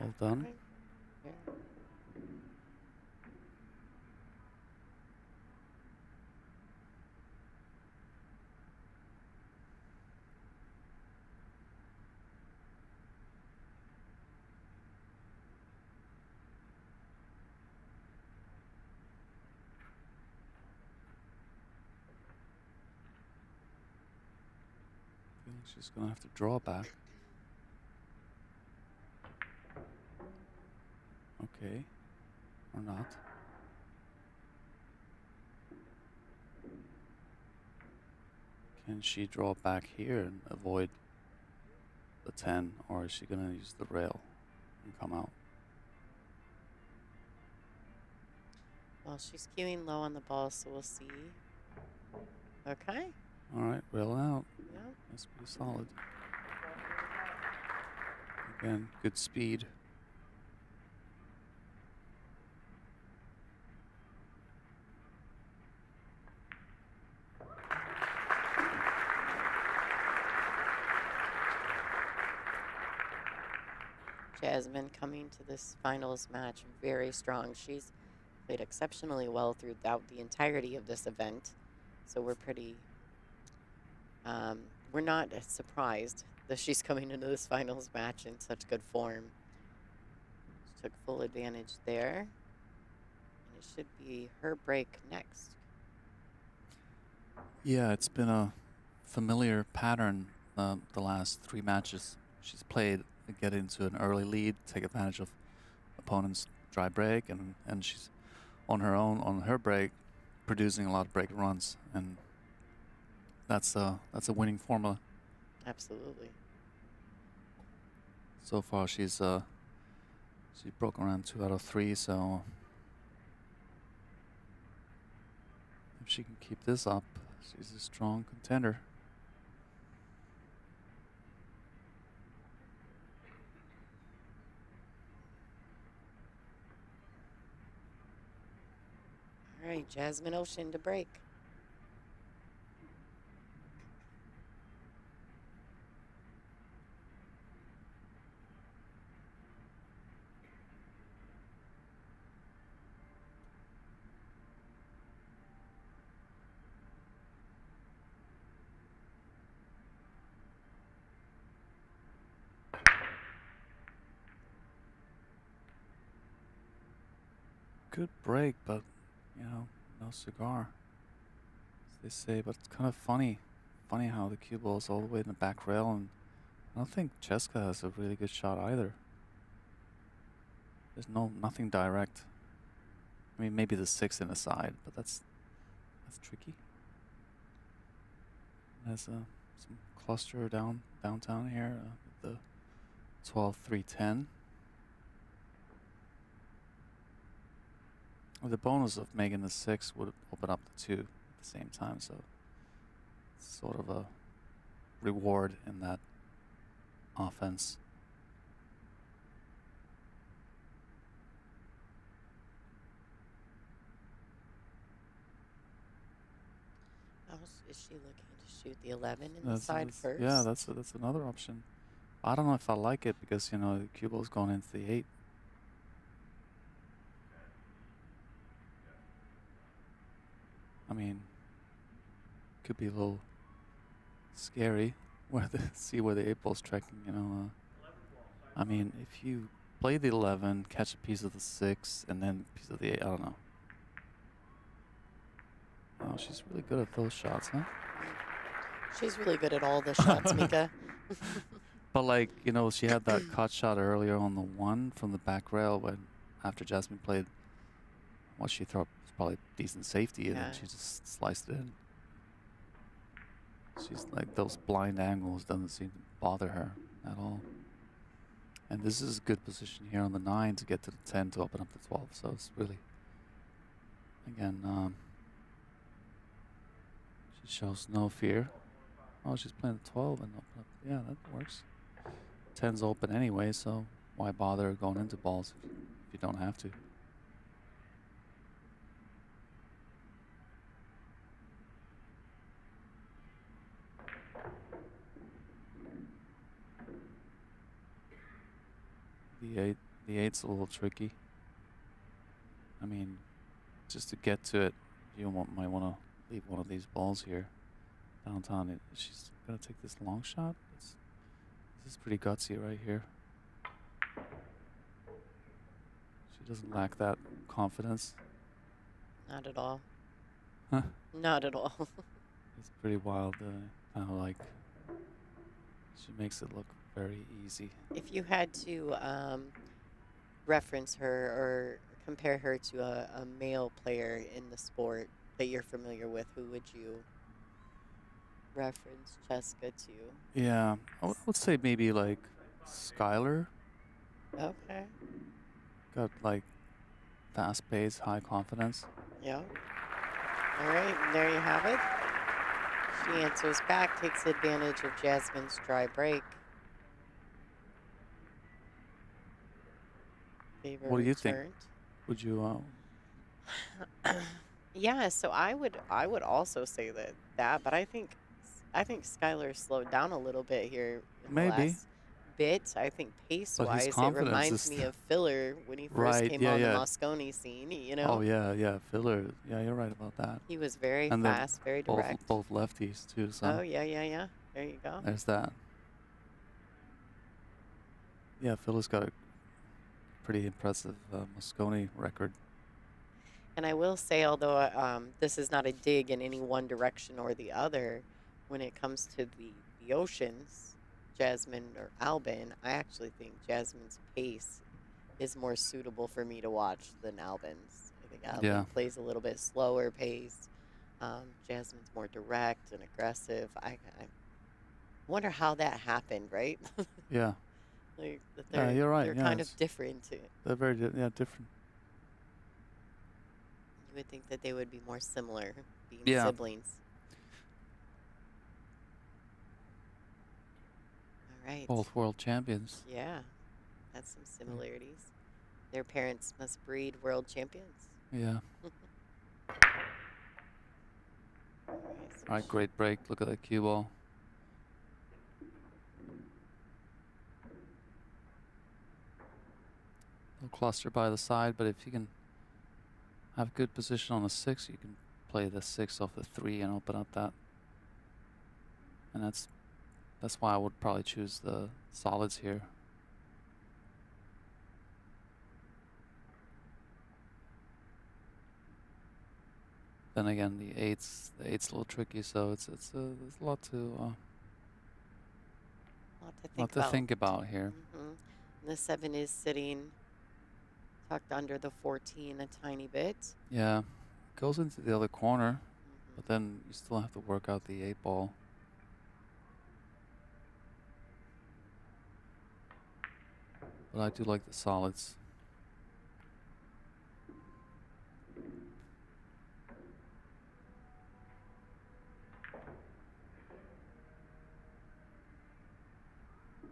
Well done. Right. Yeah. I feel like she's going to have to draw back. Okay. Or not. Can she draw back here and avoid the 10, or is she going to use the rail and come out? Well, she's queuing low on the ball, so we'll see. Okay. All right, railing out. Yeah. That's pretty solid. Again, good speed. Jasmin coming to this finals match very strong. She's played exceptionally well throughout the entirety of this event. So we're we're not surprised that she's coming into this finals match in such good form. She took full advantage there. And it should be her break next. Yeah, it's been a familiar pattern the last 3 matches she's played. Get into an early lead, take advantage of opponent's dry break, and she's on her own, on her break, producing a lot of break runs, and that's a winning formula. Absolutely. So far, she's broken around 2 out of 3. So if she can keep this up, she's a strong contender. All right, Jasmin Ouschan to break. Good break, but no cigar, as they say. But it's kind of funny how the cue ball is all the way in the back rail, and I don't think Chezka has a really good shot either. There's nothing direct. I mean, maybe the 6 in the side, but that's tricky. There's some cluster downtown here with the 12, 3, 10. Well, the bonus of making the 6 would open up the 2 at the same time, so it's sort of a reward in that offense. How is she looking to shoot the 11 in the side first? Yeah, that's another option. I don't know if I like it because the cue ball's going into the 8. I mean, could be a little scary see where the 8 ball's tracking. I mean, if you play the 11, catch a piece of the 6, and then a piece of the 8. I don't know. Oh, she's really good at those shots, huh? She's really good at all the shots, Mika. But like, you know, she had that cut shot earlier on the 1 from the back rail when after Jasmin played what she thought was probably decent safety, and then she just sliced it in. She's like, those blind angles doesn't seem to bother her at all. And this is a good position here on the 9 to get to the 10 to open up the 12. So it's really, again, she shows no fear. Oh, she's playing the 12 and open up. Yeah, that works. 10's open anyway, so why bother going into balls if you don't have to? The 8's a little tricky. I mean, just to get to it, you might want to leave one of these balls here downtown. She's gonna take this long shot. This is pretty gutsy right here. She doesn't lack that confidence. Not at all. Huh? Not at all. It's pretty wild. Kind of like she makes it look very easy. If you had to reference her or compare her to a male player in the sport that you're familiar with, who would you reference Chezka to? Yeah, I would say maybe like Skylar. Okay. Got like fast pace, high confidence. Yeah. All right, there you have it. She answers back, takes advantage of Jasmin's dry break. Favor What do you returned. think? Would you? Yeah, so I would also say that, but I think Skylar slowed down a little bit here in the Maybe. last bit. I think pace-wise, it confidence reminds is me of Filler when he first Right, came yeah, on yeah. the Mosconi scene. You know, Oh yeah, filler. Yeah, you're right about that. he was very And they're fast, very direct. Both lefties too. So Oh yeah. There you go. there's that. Yeah, Filler's got a pretty impressive Mosconi record. And I will say, although this is not a dig in any one direction or the other, when it comes to the oceans, Jasmin or Albin, I actually think Jasmin's pace is more suitable for me to watch than Albin's. I think Albin plays a little bit slower pace. Jasmin's more direct and aggressive. I wonder how that happened, right? Yeah. Like, that Yeah, you're right. They're Yeah, kind of different. They're very different. You would think that they would be more similar, being Yeah. siblings. All right. Both world champions. Yeah, that's some similarities. Their parents must breed world champions. Yeah. All All right, great break. Look at that cue ball. Little cluster by the side, but if you can have good position on the 6, you can play the 6 off the 3 and open up that. And that's why I would probably choose the solids here. Then again, the 8's a little tricky, so there's a lot to think about here. And the 7 is sitting tucked under the 14 a tiny bit. Yeah, goes into the other corner, but then you still have to work out the 8 ball. But I do like the solids.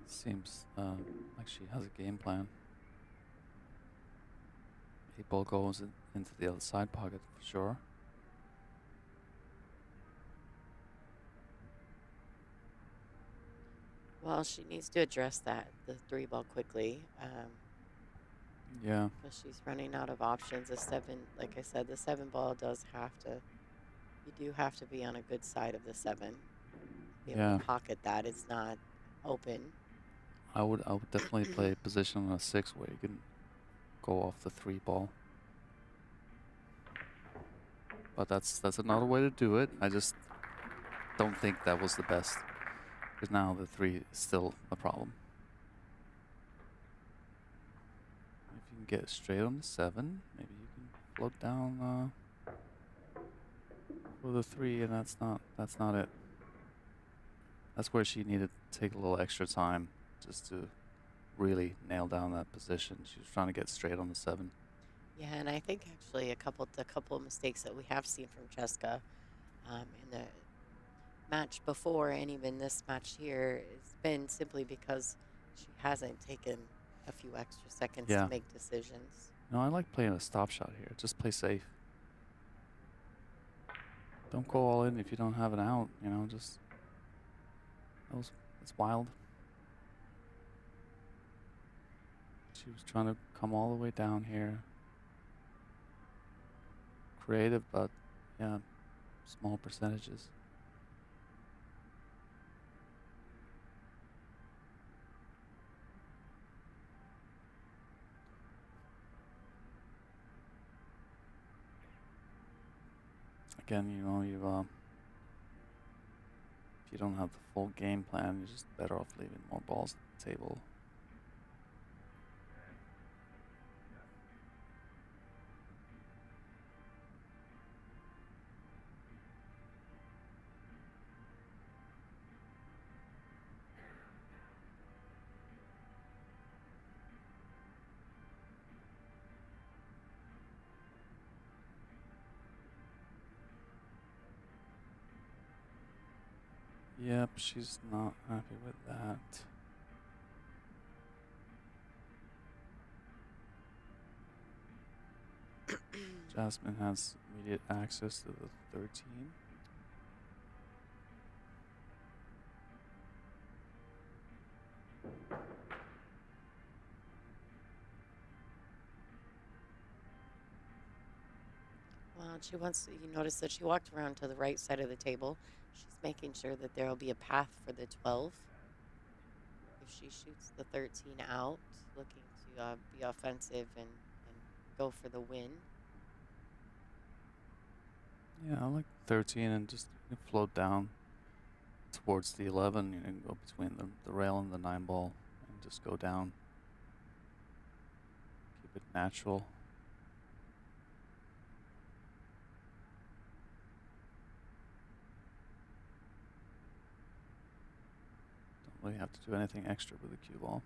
Seems like she has a game plan. 8 ball goes into the other side pocket for sure. Well, she needs to address the 3 ball quickly. Yeah. Because she's running out of options. The 7, like I said, the 7 ball does have to. You do have to be on a good side of the 7. Be able to pocket that. It's not open. I would definitely play position on a 6 where you can go off the 3 ball. But that's another way to do it. I just don't think that was the best, because now the 3 is still a problem. If you can get straight on the 7, maybe you can float down for the 3, and that's not it. That's where she needed to take a little extra time just to really nail down that position. She was trying to get straight on the 7. Yeah, and I think actually a couple of mistakes that we have seen from Chezka in the match before and even this match here has been simply because she hasn't taken a few extra seconds Yeah. to make decisions. No, I like playing a stop shot here. Just play safe. Don't go all in if you don't have an out, you know, just it's wild. She was trying to come all the way down here. Creative, but yeah, small percentages. Again, you know, if you don't have the full game plan, you're just better off leaving more balls at the table. Yep, she's not happy with that. Jasmin has immediate access to the 13. Well, you notice that she walked around to the right side of the table. She's making sure that there will be a path for the 12. If she shoots the 13 out, looking to be offensive and go for the win. Yeah, I like 13 and just float down towards the 11. You know, go between the rail and the 9 ball and just go down. Keep it natural. Don't really have to do anything extra with the cue ball.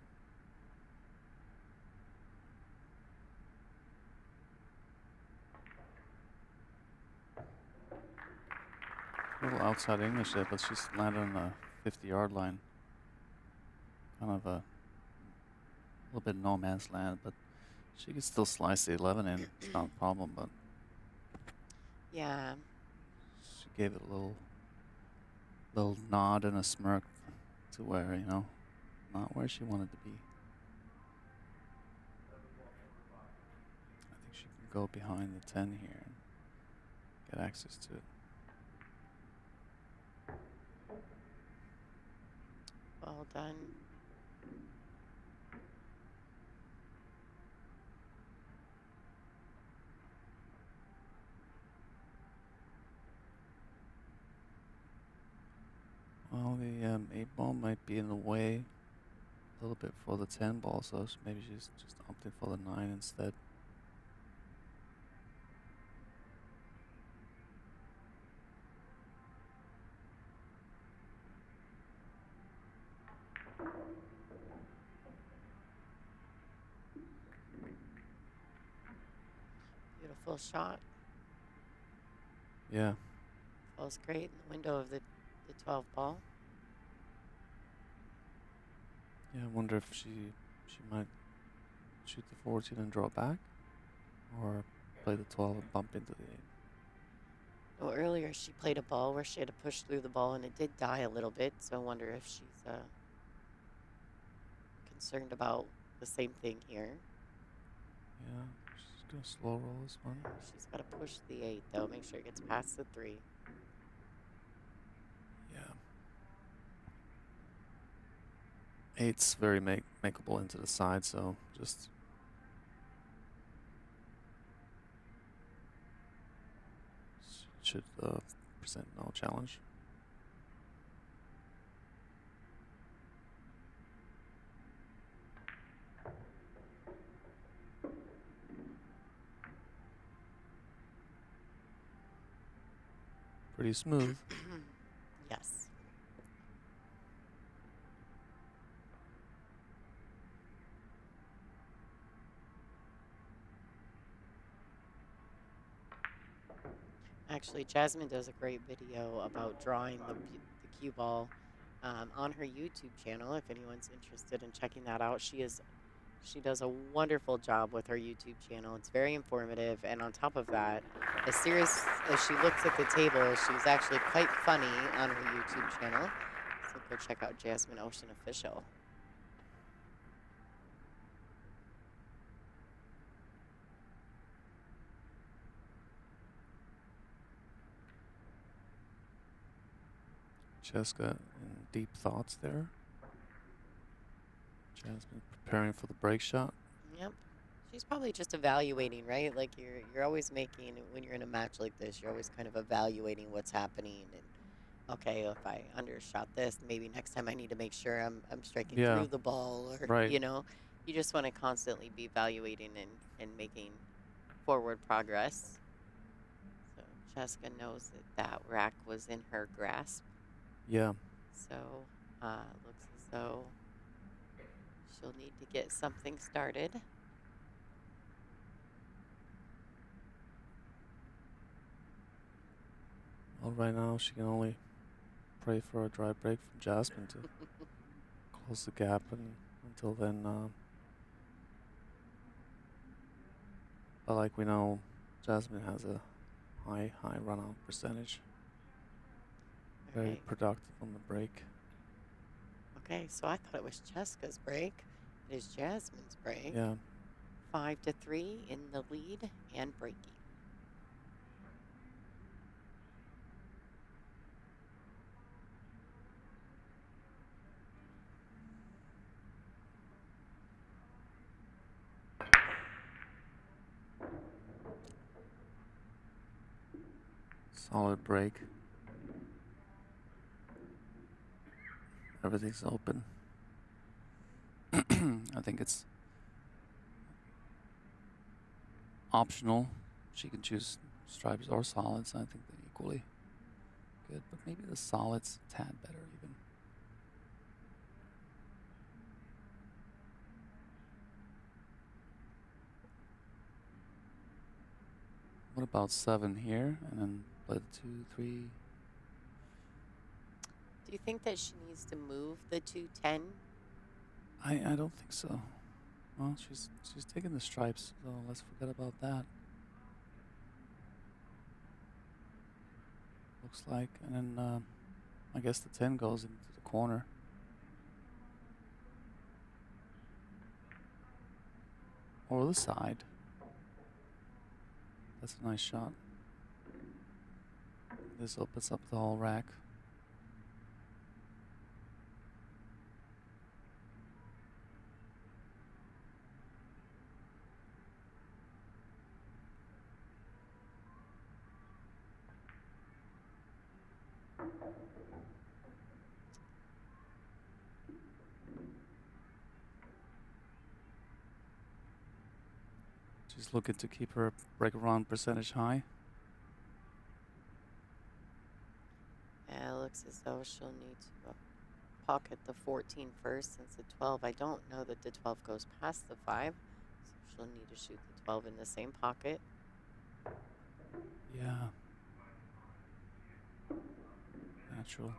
A little outside English there, but she's landed on the 50-yard line. Kind of a little bit no man's land, but she can still slice the 11 in. It's not a problem, but Yeah. she gave it a little nod and a smirk to where, you know, not where she wanted to be. I think she can go behind the 10 here and get access to it. Well done. Well, the 8 ball might be in the way a little bit for the 10 ball, so maybe she's just opting for the 9 instead. Beautiful shot. Yeah. Falls great in the window of the 12 ball. Yeah, I wonder if she might shoot the 14 and draw back, or play the 12 and bump into the 8. Well, earlier she played a ball where she had to push through the ball, and it did die a little bit, so I wonder if she's concerned about the same thing here. Yeah, she's going to slow roll this one. She's got to push the 8, though, make sure it gets past the 3. Yeah. 8's very makeable into the side, so just should present no challenge. Pretty smooth. Yes. Actually, Jasmine does a great video about drawing the cue ball on her YouTube channel. If anyone's interested in checking that out, she does a wonderful job with her YouTube channel. It's very informative, and on top of that, as serious as she looks at the table, she's actually quite funny on her YouTube channel. So go check out Jasmin Ouschan Official. Chezka in deep thoughts there. Jasmin preparing for the break shot. Yep. She's probably just evaluating, right? Like you're always making, when you're in a match like this, you're always kind of evaluating what's happening, and okay, if I undershot this, maybe next time I need to make sure I'm striking Yeah. through the ball, or Right. you know, you just want to constantly be evaluating and making forward progress. So Chezka knows that rack was in her grasp. Yeah. So looks as though she'll need to get something started. Well, right now she can only pray for a dry break from Jasmin to close the gap, and until then, but like we know, Jasmin has a high run-out percentage. Very Right. productive on the break. Okay, so I thought it was Chezka's break. It is Jasmin's break. Yeah. 5-3 in the lead and breaking. Solid break. Everything's open. I think it's optional. She can choose stripes or solids. I think they're equally good, but maybe the solids a tad better even. What about 7 here, and then play the 2, 3? Do you think that she needs to move the 2-10? I don't think so. Well, she's taking the stripes, so let's forget about that. Looks like, and then I guess the 10 goes into the corner. Or the side. That's a nice shot. This opens up the whole rack. She's looking to keep her break around percentage high. Yeah, it looks as though she'll need to pocket the 14 first, since the 12, I don't know that the 12 goes past the 5. So she'll need to shoot the 12 in the same pocket. Yeah. Natural.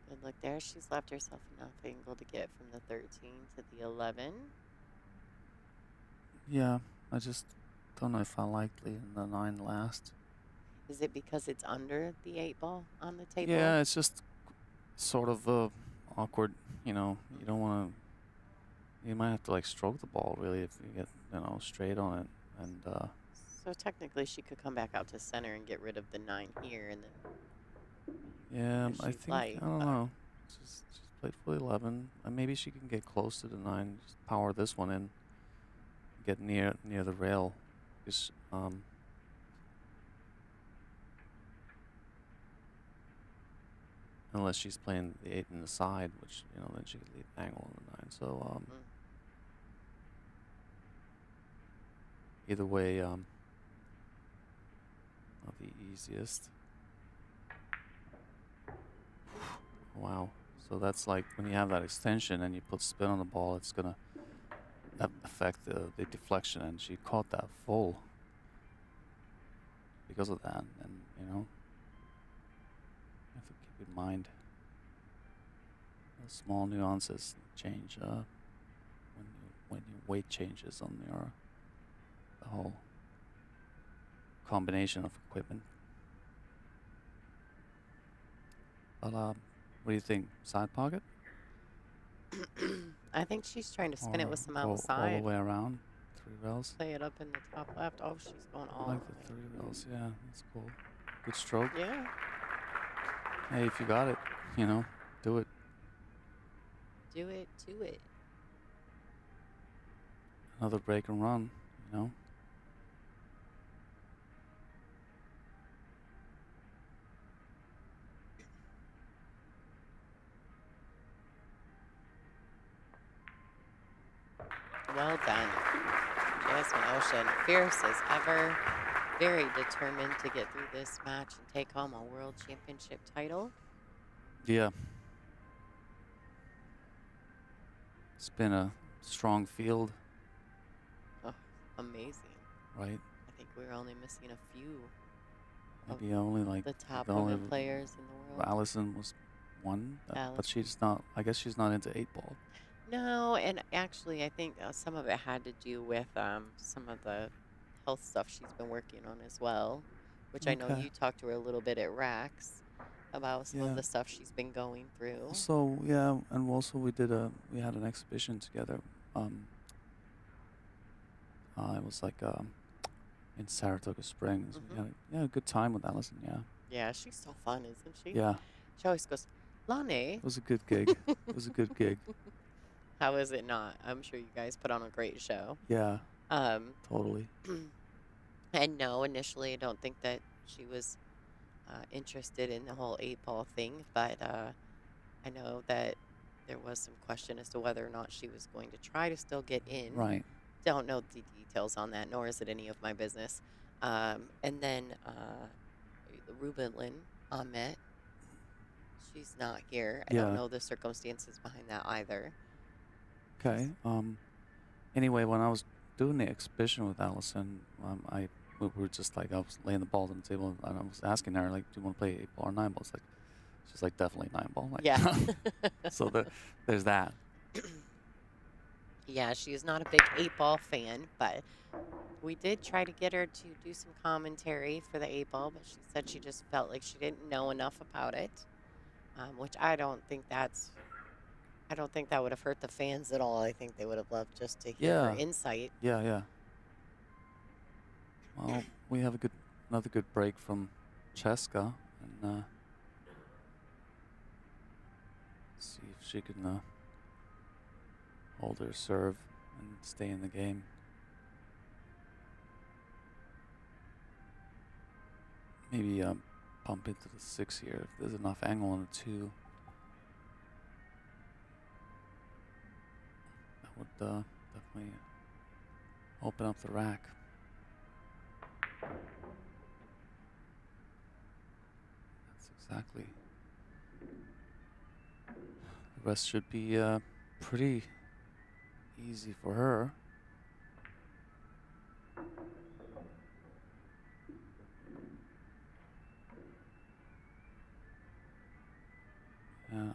Good look there. She's left herself enough angle to get from the 13 to the 11. Yeah, I just don't know if I like leaving the 9 last. Is it because it's under the 8 ball on the table? Yeah, it's just sort of awkward. You know, you don't want to. You might have to like stroke the ball really if you get straight on it. And So technically, she could come back out to center and get rid of the 9 here, and then yeah, if I she'd think like, I don't but know. She's played full 11. Maybe she can get close to the 9. Just power this one in. Get near the rail. Just unless she's playing the 8 in the side, which then she could leave angle on the 9. So either way, not the easiest. Wow. So that's like when you have that extension and you put spin on the ball, it's gonna affect the deflection, and she caught that full because of that. And you have to keep in mind the small nuances change when your weight changes on the whole combination of equipment. But what do you think? Side pocket? I think she's trying to spin it Or with some go all outside. the way around? 3 rails? Play it up in the top left. Oh, she's going I all like the the way. 3 rails. Yeah, that's cool. Good stroke. Yeah. Hey, if you got it, do it. Do it to it. Another break and run, Well done. Jasmin Ouschan, fierce as ever. Very determined to get through this match and take home a world championship title. Yeah. It's been a strong field, Oh, amazing. right? I think we're only missing a few of Maybe only like the top the only women players in the world. Allison was one, but Allison. she's not. I guess she's not into 8-ball. No, and actually, I think some of it had to do with some of the health stuff she's been working on as well, which I know Okay. you talked to her a little bit at Rax about some Yeah. of the stuff she's been going through. So yeah, and also we had an exhibition together. It was like in Saratoga Springs. We had a good time with Allison. Yeah. Yeah, she's so fun, isn't she? Yeah. She always goes, Lane. It was a good gig. It was a good gig. How is it not? I'm sure you guys put on a great show. Yeah. Totally. And no, initially I don't think that she was interested in the whole 8-ball thing, but I know that there was some question as to whether or not she was going to try to still get in. Right. Don't know the details on that, nor is it any of my business. And then Rubenlin Ahmet, she's not here. I don't Yeah. know the circumstances behind that either. Okay. Anyway, when I was doing the exhibition with Allison, we were just like, I was laying the balls on the table and I was asking her, like, do you want to play 8-ball or 9-ball? It's like, she's like, definitely 9-ball. Like, Yeah. So there's that. Yeah, she is not a big 8-ball fan, but we did try to get her to do some commentary for the 8-ball, but she said she just felt like she didn't know enough about it, which I don't think that would have hurt the fans at all. I think they would have loved just to hear her Yeah. insight. Yeah, yeah. Well, we have another good break from Chezka, and see if she can hold her serve and stay in the game. Maybe pump into the 6 here if there's enough angle on the 2. That would definitely open up the rack. That's exactly. The rest should be pretty easy for her. Yeah,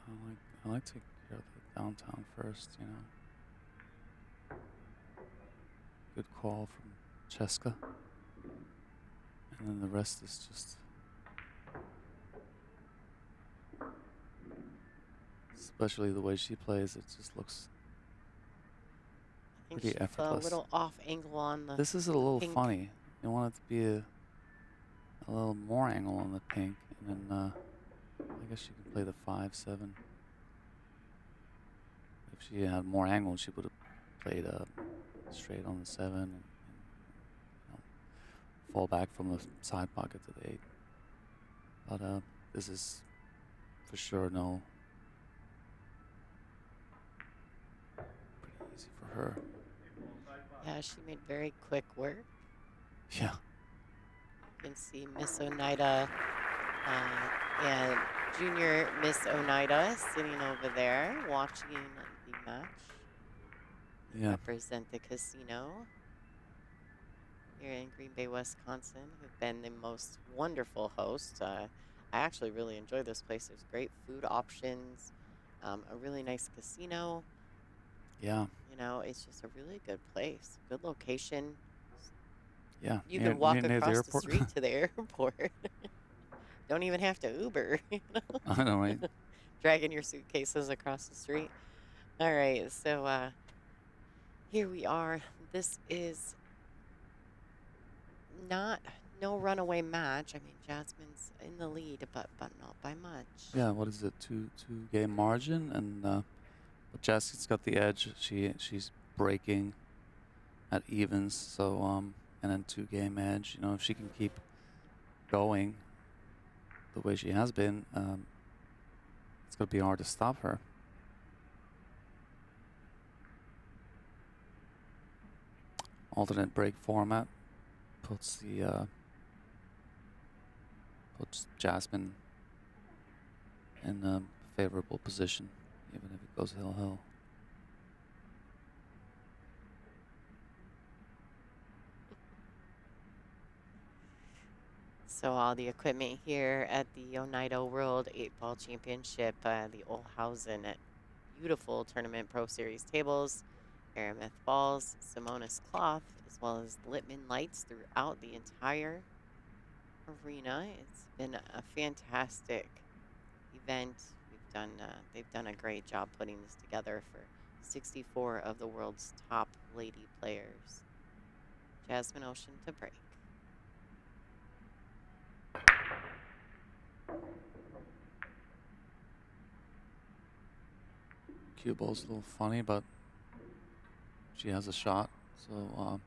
I like to take care of the downtown first, Good call from Chezka. And then the rest is just especially the way she plays, it just looks I think pretty she's a effortless. little off angle on the This is a little pink. funny. You want it to be a little more angle on the pink, and then I guess she can play the 5-7. If she had more angle, she would have played straight on the 7 and you know, fall back from the side pocket to the 8. But this is for sure no. Pretty easy for her. Yeah, she made very quick work. Yeah. You can see Miss ONEIDA and Junior Miss ONEIDA sitting over there watching the match. Yeah. Represent the casino here in Green Bay, Wisconsin, who've been the most wonderful hosts. I actually really enjoy this place. There's great food options, a really nice casino. Yeah. You know, it's just a really good place, good location. Yeah. You near, can walk near across the airport. street to the airport. Don't even have to Uber, you know? I know, right? Dragging your suitcases across the street. All right, so here we are. This is no runaway match. I mean, Jasmine's in the lead, but not by much. Yeah. What is it? Two game margin, and but Jessie's got the edge. She's breaking at evens, so and then 2 game edge. You know, if she can keep going the way she has been, it's gonna be hard to stop her. Alternate break format puts Jasmine in a favorable position, even if it goes hill. So all the equipment here at the ONEIDA World 8-Ball Championship, the Olhausen beautiful Tournament Pro Series tables, Aramith balls, Simonis cloth, as well as Littman lights throughout the entire arena. It's been a fantastic event. They've done a great job putting this together for 64 of the world's top lady players. Jasmin Ouschan to break. Cue ball's a little funny, but she has a shot, so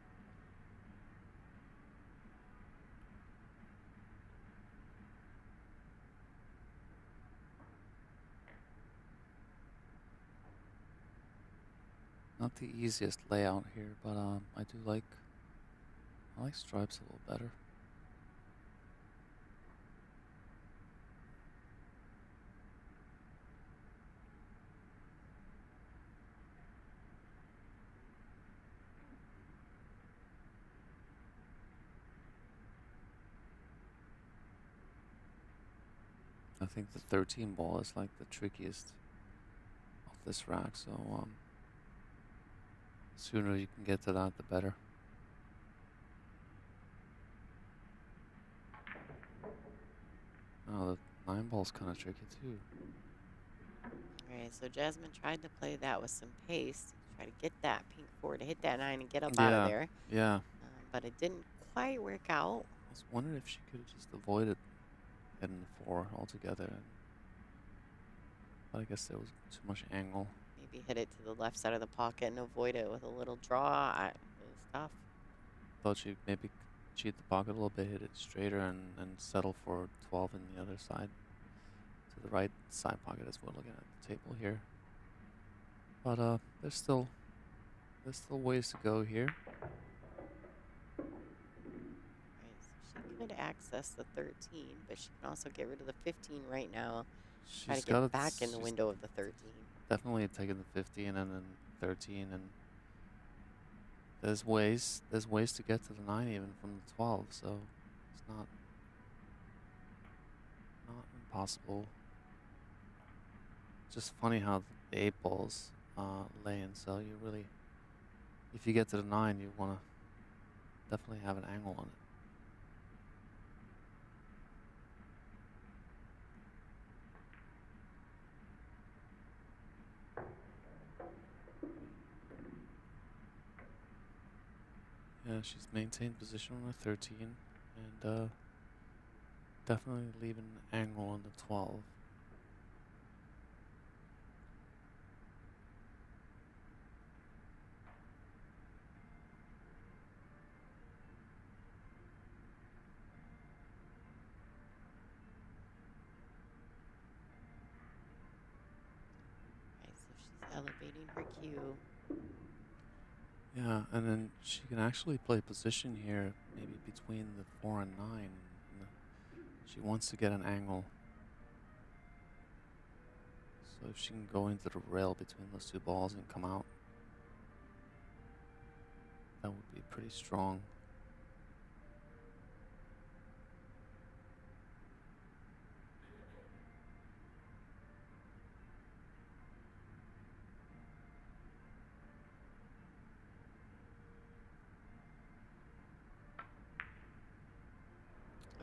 not the easiest layout here, but I like stripes a little better. I think the 13 ball is like the trickiest of this rack, so sooner you can get to that, the better. Oh, the 9 ball's kind of tricky too. Alright, so Jasmin tried to play that with some pace, try to get that pink 4 to hit that 9 and get up out of there. Yeah. But it didn't quite work out. I was wondering if she could have just avoided hitting the 4 altogether. But I guess there was too much angle. Maybe hit it to the left side of the pocket and avoid it with a little draw. It was tough. Thought she'd maybe cheat the pocket a little bit, hit it straighter, and settle for 12 in the other side. To the right side pocket as we're looking at the table here. But there's still ways to go here. Right, so she could access the 13, but she can also get rid of the 15 right now. Try to get back in the window of the 13. Definitely taking the 15 and then 13, and there's ways to get to the 9 even from the 12, so it's not impossible. It's just funny how the 8 balls lay in, so you really, if you get to the 9, you want to definitely have an angle on it. Yeah, she's maintained position on the 13 and definitely leaving an angle on the 12. Okay, so she's elevating her cue. Yeah, and then she can actually play position here, maybe between the 4 and 9. She wants to get an angle. So if she can go into the rail between those two balls and come out, that would be pretty strong.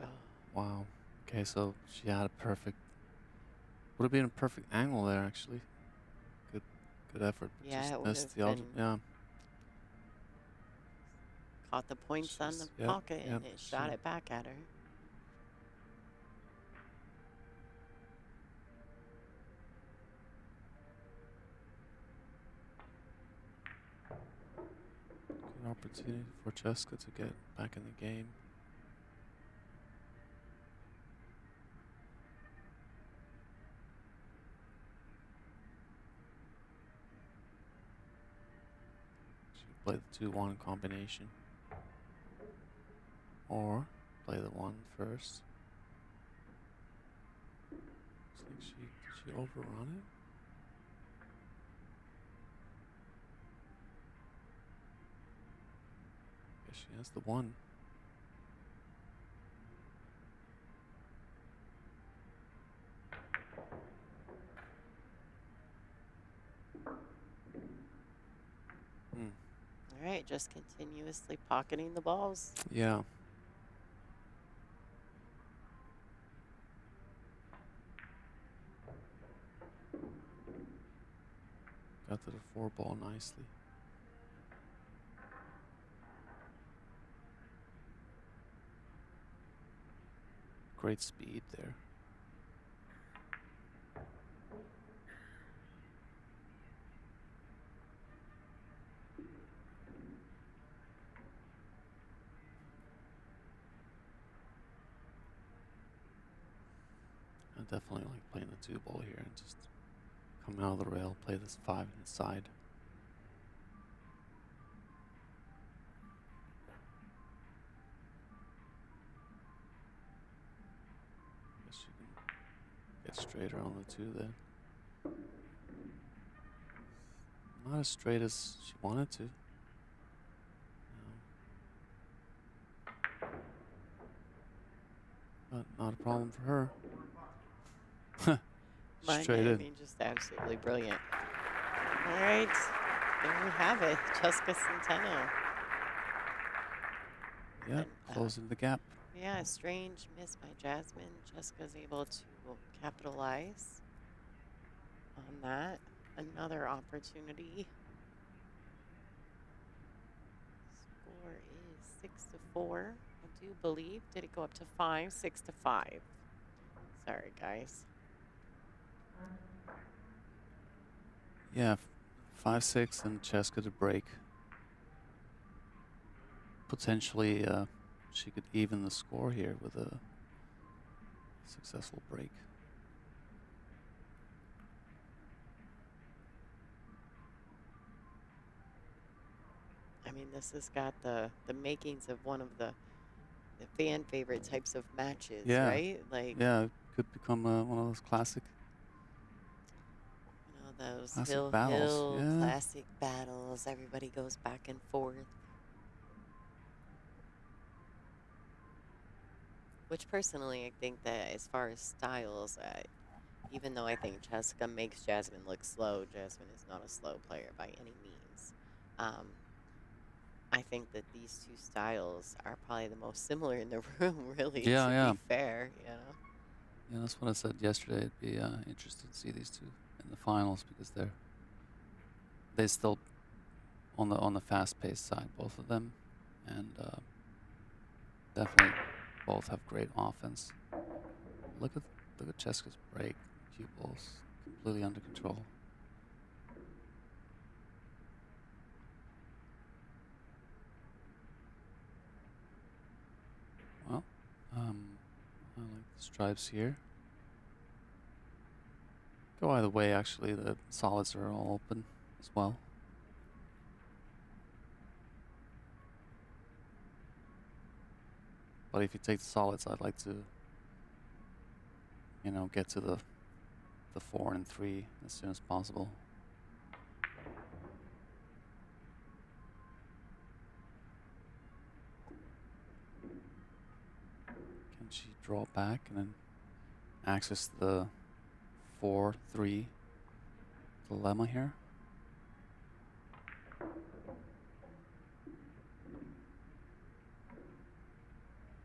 Oh, Wow. Okay, so she had a perfect, would have been a perfect angle there actually. Good effort, but yeah, just it would missed have the been yeah. caught the points on the Yep, pocket yep. and it shot it back at her. Good opportunity for Chezka to get back in the game. She could play the 2-1 combination. Or play the 1 first. Looks like did she overrun it? Guess she has the 1. All right, just continuously pocketing the balls. Yeah. Got to the 4 ball nicely. Great speed there. I definitely like playing the 2 ball here and just come out of the rail, play this 5 inside. Guess you can get straighter on the 2 then. Not as straight as she wanted to. But not a problem for her. Mind Straight you, I in. mean, just absolutely brilliant. All right, there we have it. Chezka Centeno. Yep, closing the gap. Yeah, a strange miss by Jasmin. Chezka's able to capitalize on that. Another opportunity. Score is 6-4. I do believe. Did it go up to 5? 6-5. Sorry, guys. Yeah, 5-6 and Chezka to break. Potentially, she could even the score here with a successful break. I mean, this has got the makings of one of the fan favorite types of matches, Yeah. right? Like, Yeah, it could become one of those classic. you know, those Classic hill battles, yeah. classic battles. Everybody goes back and forth. Which personally, I think that as far as styles, even though I think Chezka makes Jasmin look slow, Jasmin is not a slow player by any means. I think that these two styles are probably the most similar in the room, really, Yeah, to yeah. be fair, you know. Yeah, that's what I said yesterday. It'd be interesting to see these two in the finals because they still on the fast-paced side, both of them, and definitely both have great offense. Look at Chezka's break. Cue balls completely under control. Well, I like the stripes here. Go either way, actually. The solids are all open as well. But if you take the solids, I'd like to, you know, get to the 4 and 3 as soon as possible. Can she draw back and then access the 4-3 dilemma here?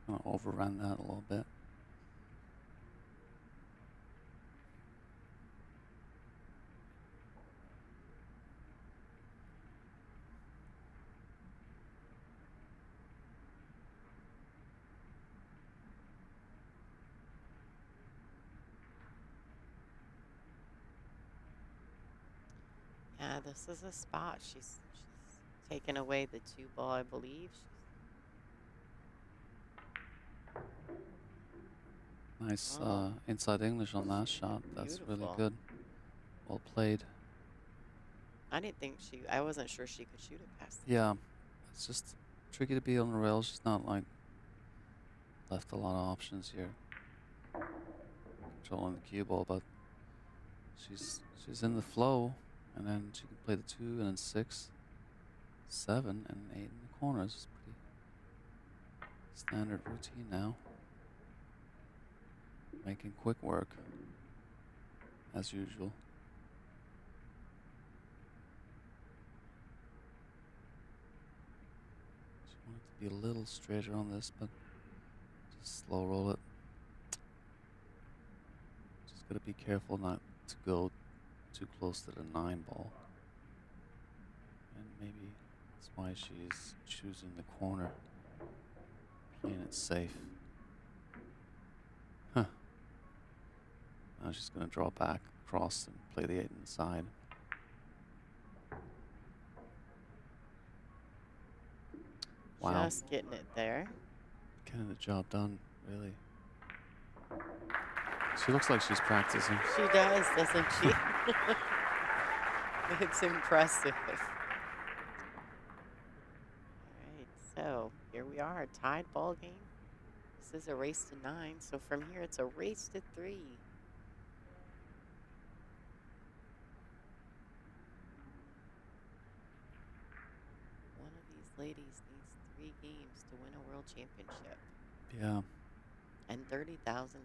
I'll overrun that a little bit. Yeah, this is a spot. She's taken away the 2 ball, I believe. Nice Oh. inside English on that shot. That's really Beautiful. good. Well played. I didn't think I wasn't sure she could shoot it past. Yeah, it's just tricky to be on the rails. She's not like left a lot of options here. Controlling the cue ball, but she's in the flow, and then she can play the 2 and then 6, 7, and 8 in the corners. It's pretty standard routine now. Making quick work, as usual. She wanted to be a little straighter on this, but just slow roll it. Just gotta be careful not to go too close to the 9 ball. And maybe that's why she's choosing the corner, playing it safe. Huh. Now she's going to draw back across and play the 8 inside. Wow. Just getting it there. Getting the job done, really. She looks like she's practicing. She does, doesn't she? It's impressive. All right, so here we are, tied ball game. This is a race to 9, so from here it's a race to 3. One of these ladies needs 3 games to win a world championship. Yeah. And $30,000.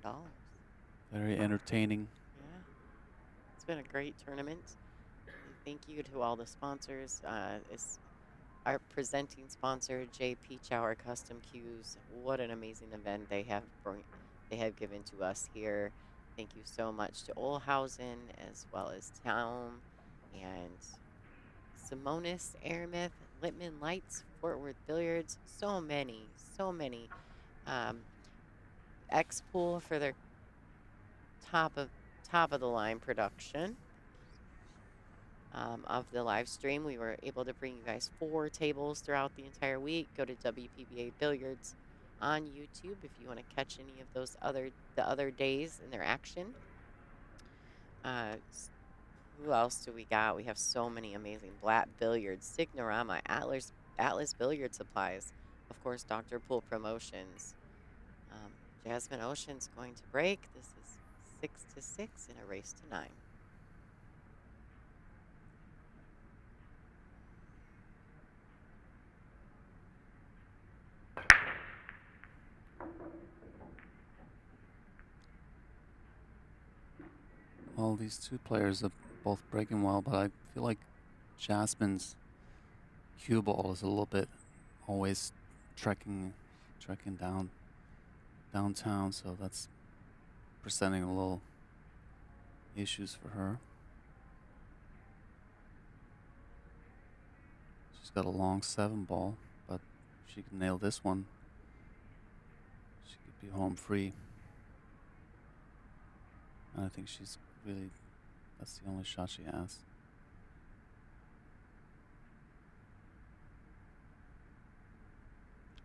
Very entertaining. Yeah. It's been a great tournament. And thank you to all the sponsors. It's our presenting sponsor, J. Peachower Custom Cues. What an amazing event they have given to us here. Thank you so much to Olhausen, as well as Town and Simonis, Aramith, Littman Lights, Fort Worth Billiards. So many. X-Pool for their top of the line production of the live stream. We were able to bring you guys 4 tables throughout the entire week. Go to WPBA Billiards on YouTube if you want to catch any of those other days in their action. Who else do we got? We have so many amazing Black Billiards, Signorama, Atlas Billiard Supplies, of course, Dr. Pool Promotions. Jasmin Ouschan's going to break. This is 6-6 in a race to 9. Well, these 2 players are both breaking well, but I feel like Jasmin's cue ball is a little bit always trekking downtown, so that's presenting a little issues for her. She's got a long 7 ball, but if she can nail this one, she could be home free. And I think she's really, that's the only shot she has.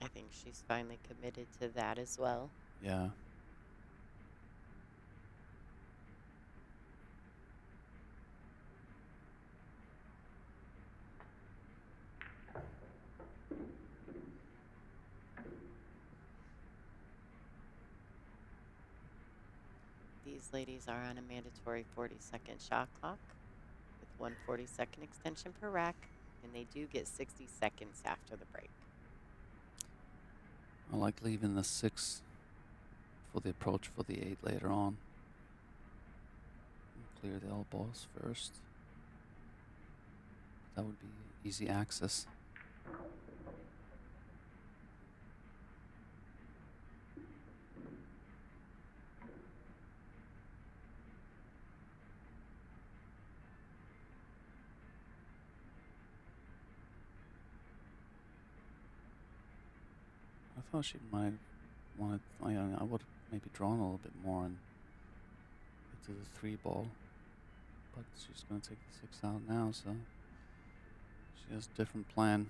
I think she's finally committed to that as well. Yeah. These ladies are on a mandatory 40-second shot clock with one 40-second extension per rack, and they do get 60 seconds after the break. I like leaving the 6 for the approach for the 8 later on. Clear the elbows first. That would be easy access. I thought she might want to, I would have maybe drawn a little bit more and get to the 3 ball. But she's going to take the 6 out now, so she has a different plan.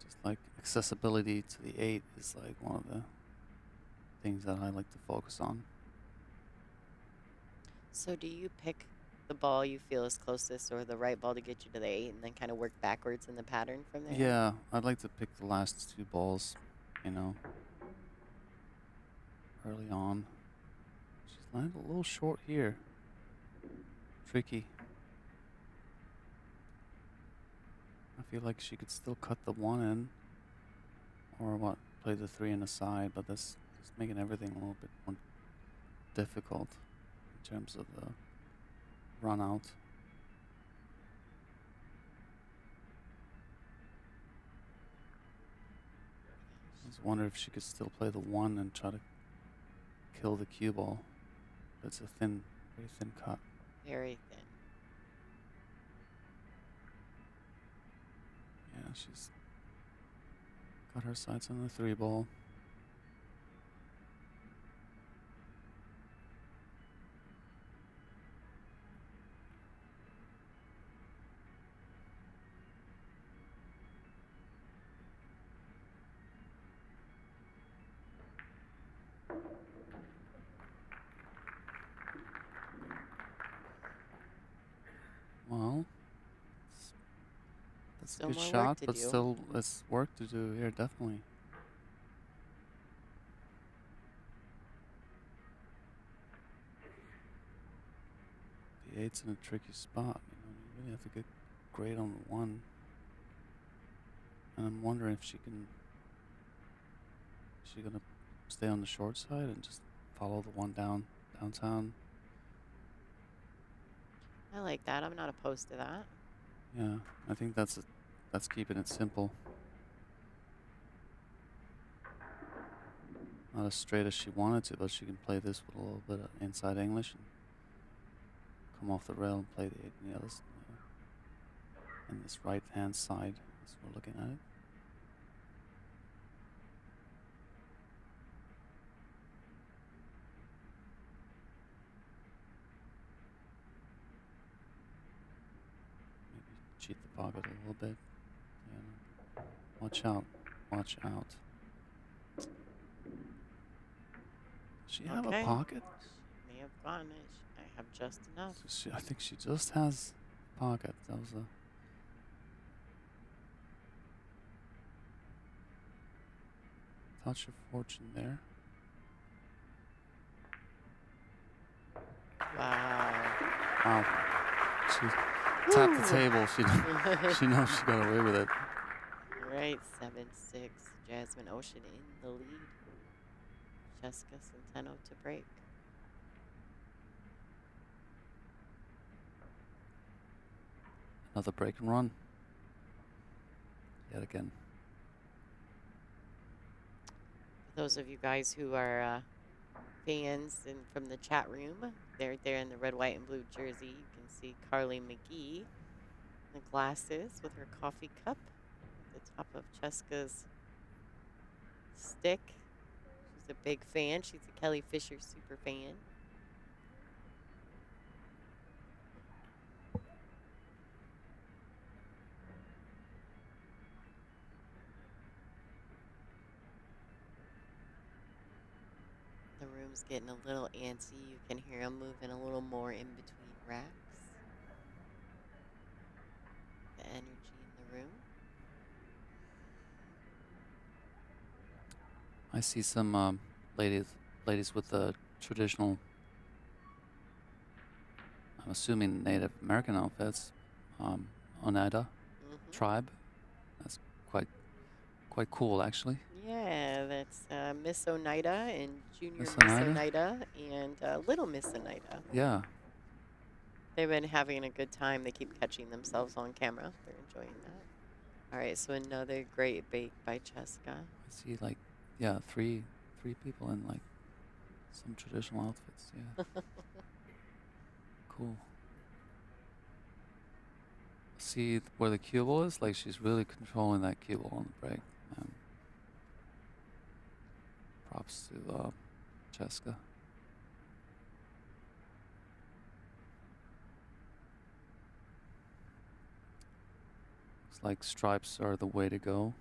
Just like accessibility to the 8 is like one of the things that I like to focus on. So do you pick the ball you feel is closest or the right ball to get you to the 8 and then kind of work backwards in the pattern from there? Yeah, I'd like to pick the last 2 balls, you know, early on. She's landed a little short here. Tricky. I feel like she could still cut the 1 in, or what, play the 3 in the side, but that's just making everything a little bit more difficult in terms of the run out. I just wonder if she could still play the 1 and try to kill the cue ball. It's a thin, very thin cut. Very thin. Yeah, she's got her sights on the 3 ball. Well, that's Still a good more work shot, to but do. still, there's work to do here, definitely. The 8's in a tricky spot. You really have to get great on the 1. And I'm wondering if she can. Is she gonna stay on the short side and just follow the 1 downtown? I like that. I'm not opposed to that. Yeah, I think that's keeping it simple. Not as straight as she wanted to, but she can play this with a little bit of inside English and come off the rail and play the 8 in the other in this right hand side as we're looking at it. Cheat the pocket a little bit. Yeah. Watch out. Watch out. Does she have a pocket? She may have gotten it. I have just enough. I think she just has a pocket. That was a touch of fortune there. Wow. Wow. She tapped the table. She knows she got away with it. All right, 7-6. Jasmin Ouschan in the lead. Chezka Centeno to break. Another break and run. Yet again. For those of you guys who are fans and from the chat room. They're there in the red, white, and blue jersey. You can see Carly McGee, the glasses with her coffee cup at the top of Chezka's stick. She's a big fan. She's a Kelly Fisher super fan. The room's getting a little antsy. You can hear them moving a little more in between racks. The energy in the room. I see some ladies with the traditional, I'm assuming Native American outfits, ONEIDA tribe. That's quite cool, actually. Yeah, that's Miss ONEIDA and Junior Miss Miss ONEIDA? ONEIDA and Little Miss ONEIDA. Yeah. They've been having a good time. They keep catching themselves on camera. They're enjoying that. All right, so another great bake by Chezka. I see, like, yeah, three people in, like, some traditional outfits. Yeah. Cool. See where the cue ball is? Like, she's really controlling that cue ball on the break. Props to Chezka. Looks like stripes are the way to go.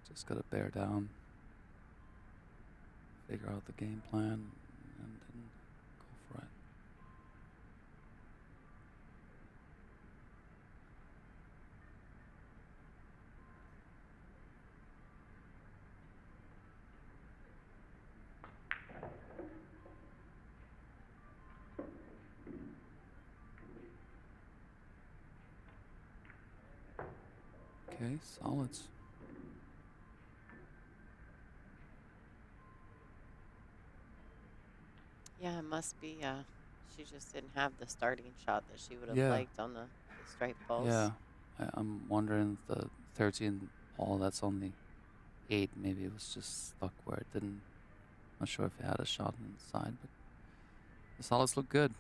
Just gotta bear down, figure out the game plan, and then go for it. Okay, solids. Yeah, it must be. She just didn't have the starting shot that she would have Yeah. liked on the striped balls. Yeah, I'm wondering if the 13 ball that's on the 8, maybe it was just stuck where it didn't. Not sure if it had a shot inside, but the solids look good.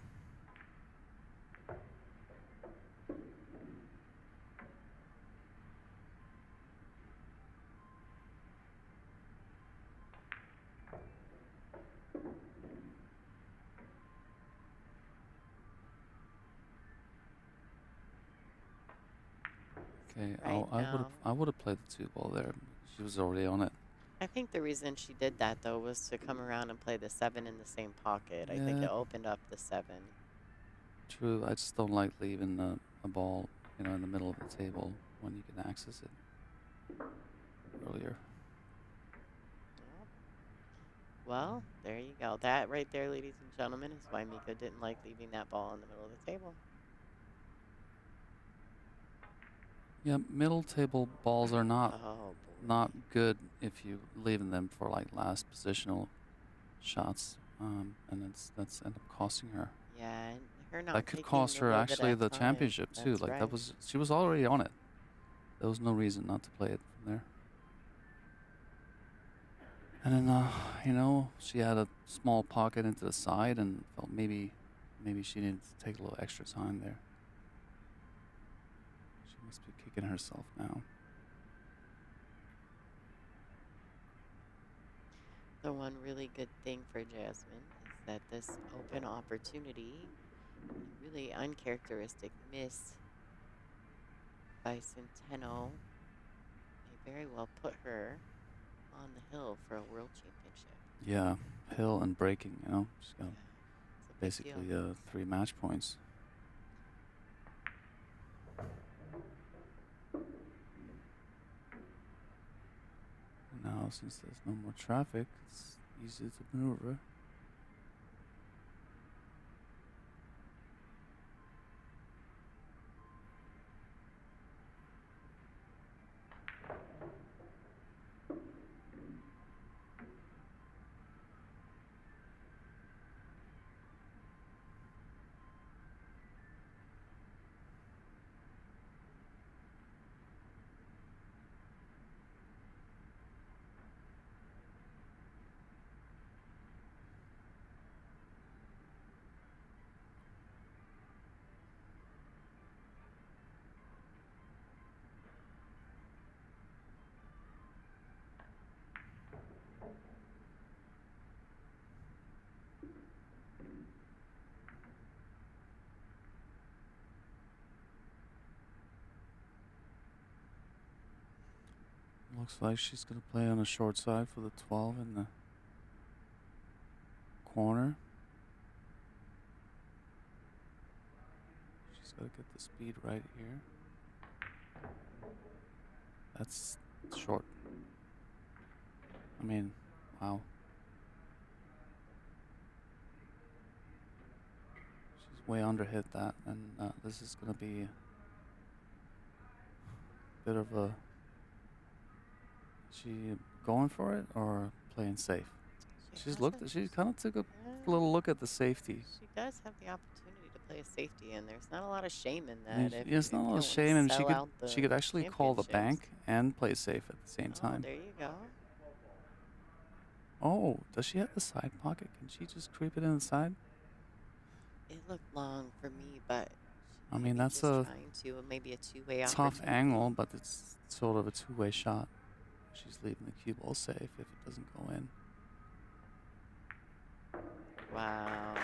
Okay, Right I would have played the 2 ball there. She was already on it. I think the reason she did that, though, was to come around and play the 7 in the same pocket. I think Yeah. it opened up the 7. True, I just don't like leaving a ball, in the middle of the table when you can access it earlier. Well, there you go. That right there, ladies and gentlemen, is why Miko didn't like leaving that ball in the middle of the table. Yeah, middle table balls are not Oh, boy. not good if you leaving them for like last positional shots, and that's end up costing her. Yeah, and her not That could taking cost a her little bit actually of the time. championship too. That's Like right. she was already on it. There was no reason not to play it from there. And then she had a small pocket into the side and felt maybe she needed to take a little extra time there. She must be kicking herself now. The one really good thing for Jasmin is that this open opportunity, really uncharacteristic miss by Centeno, may very well put her on the hill for a world championship. Yeah, hill and breaking, she's got It's a big basically deal. 3 match points. Now, since there's no more traffic, it's easy to maneuver. Looks like she's going to play on the short side for the 12 in the corner. She's got to get the speed right here. That's short. I mean, wow. She's way under hit that, and this is going to be a bit of a... She going for it or playing safe? She kind of took a little look at the safety. She does have the opportunity to play a safety, and there's not a lot of shame in I mean, that. it's not a lot of shame, and she could actually call the bank and play safe at the same time. There you go. Oh, does she have the side pocket? Can she just creep it inside? It looked long for me, but I mean, that's just a trying to maybe a two-way tough angle, but it's sort of a two-way shot. She's leaving the cue ball safe if it doesn't go in. Wow.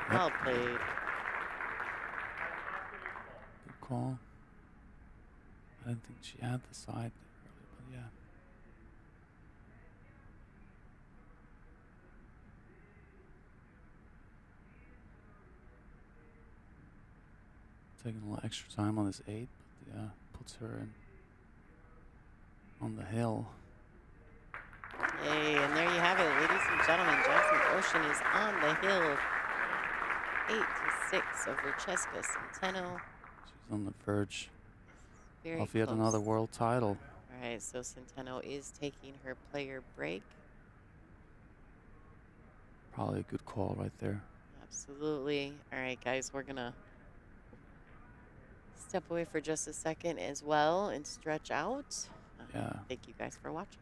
Well played. Good call. I didn't think she had the side earlier, but yeah. Taking a little extra time on this 8, but yeah, puts her in on the hill. Hey, and there you have it, ladies and gentlemen. Jasmin Ouschan is on the hill. 8-6 over Chezka Centeno. She's on the verge Very of yet close. another world title. All right, so Centeno is taking her player break. Probably a good call right there. Absolutely. All right, guys, we're going to step away for just a second as well and stretch out. Yeah. Thank you guys for watching.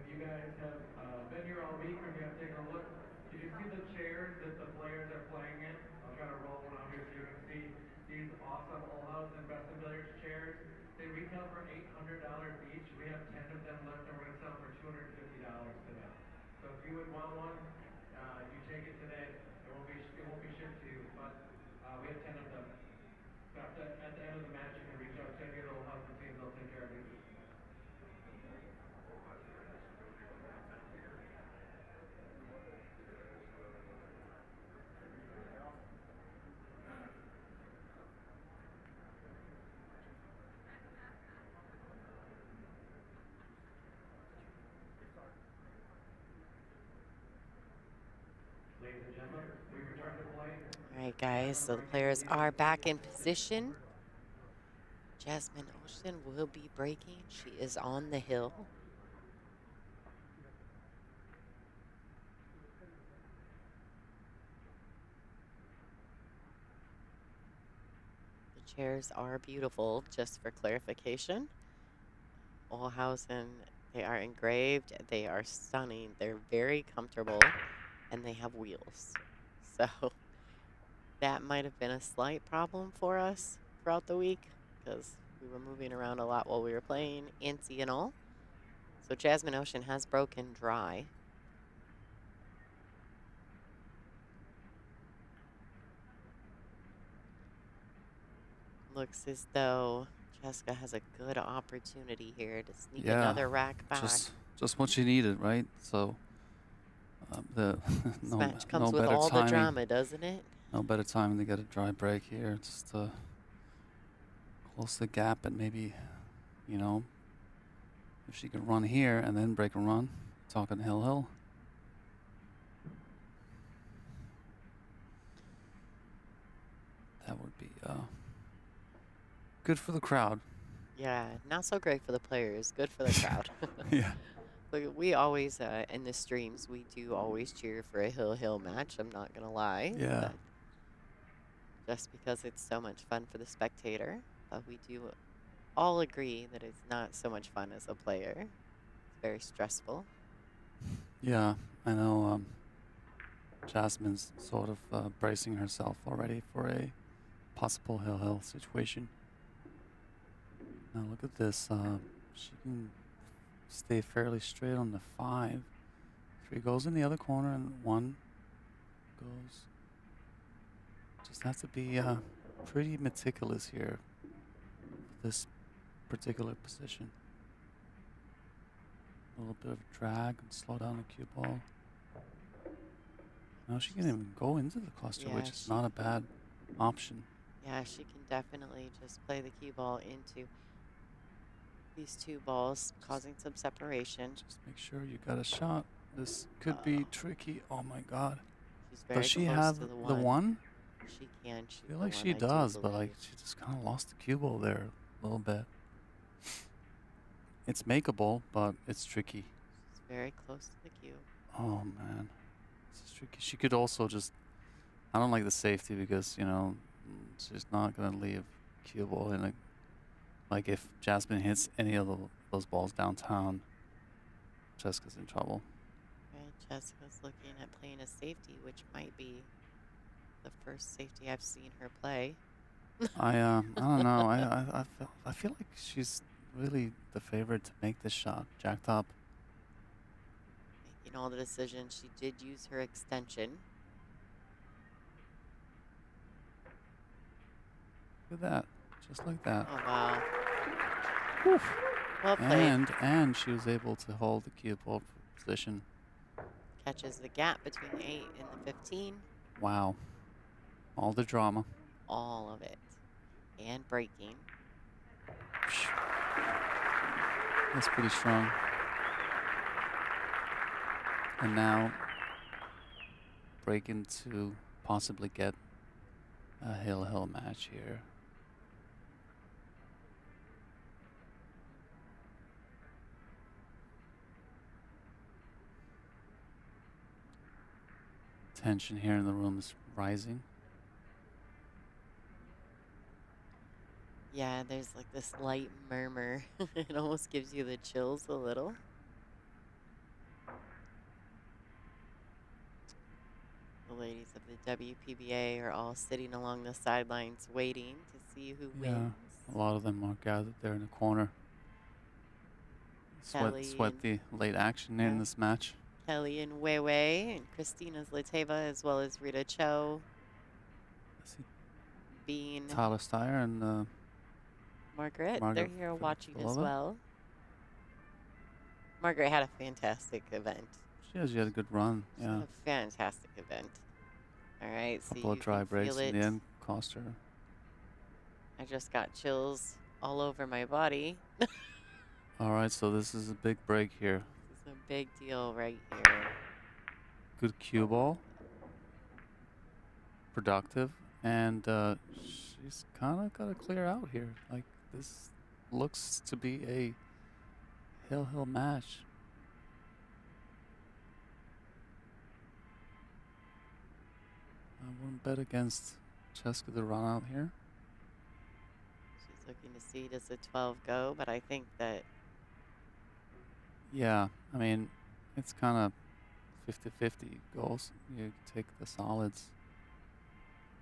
You guys have been here all week, or you have taken a look. Did you see the chairs that the players are playing in? I'll try to roll one out here so you can see these awesome Olhausen Best of Billiards chairs. They retail for $800 each. We have 10 of them left, and we're going to sell them for $250 today. So if you would want one, you take it today. It won't be shipped to you, but we have 10 of them. So at the end of the match, you can reach out to any of the Olhausen teams. They'll take care of you. All right, guys, so the players are back in position. Jasmin Ouschan will be breaking. She is on the hill. The chairs are beautiful, just for clarification. Olhausen, they are engraved. They are stunning. They're very comfortable, and they have wheels. So that might have been a slight problem for us throughout the week because we were moving around a lot while we were playing, antsy and all. So Jasmin Ouschan has broken dry. Looks as though Chezka has a good opportunity here to sneak another rack back. Just what she needed, right? So This match comes with all the drama, doesn't it? No better time to get a dry break here. Just to close the gap and maybe, you know, if she can run here and then break and run, talking hill. That would be good for the crowd. Yeah, not so great for the players. Good for the crowd. Yeah. Look, we always, in the streams, we do always cheer for a hill match. I'm not going to lie. Yeah. Just because it's so much fun for the spectator. But we do all agree that it's not so much fun as a player. It's very stressful. Yeah, I know Jasmin's sort of bracing herself already for a possible hill situation. Now look at this. She can stay fairly straight on the 5. 3 goes in the other corner and 1 goes. Just have to be pretty meticulous here for this particular position. A little bit of drag and slow down the cue ball. Now she can even go into the cluster, which is not a bad option. Yeah, she can definitely just play the cue ball into these 2 balls, causing some separation. Just make sure you got a shot. This could be tricky. Oh my God. She's very Does she close have to the 1? She can shoot. I feel like she does, but like she just kind of lost the cue ball there a little bit. It's makeable, but it's tricky. She's very close to the cue. Oh man, this is tricky. She could also just. I don't like the safety because, you know, she's not gonna leave cue ball in a. Like if Jasmin hits any of those balls downtown, Chezka's in trouble. Right, Chezka's looking at playing a safety, which might be the first safety I've seen her play. I don't know. I feel like she's really the favorite to make this shot. Jack top. Making all the decisions. She did use her extension. Look at that. Just like that. Oh, wow. Whew. Well played. And she was able to hold the cue ball position. Catches the gap between the 8 and the 15. Wow. All the drama. All of it. And breaking. That's pretty strong. And now breaking to possibly get a hill match here. Tension here in the room is rising. Yeah, there's like this light murmur. It almost gives you the chills a little. The ladies of the WPBA are all sitting along the sidelines waiting to see who wins. A lot of them are gathered there in the corner. Sweat the late action in this match. Kelly and Weiwei and Christina's Lateva, as well as Rita Cho. Bean. Tyler Steyer and Margaret. They're here watching as well. Margaret had a fantastic event. She had a good run. She had a fantastic event. All right, so couple of dry breaks in the end cost her. I just got chills all over my body. All right, so this is a big break here. This is a big deal right here. Good cue ball. productive, and she's kind of got to clear out here. Like, this looks to be a hill match. I wouldn't bet against Chezka to run out here. She's looking to see does the 12 go, but I think that Yeah, I mean, it's kind of 50-50 goals. You take the solids.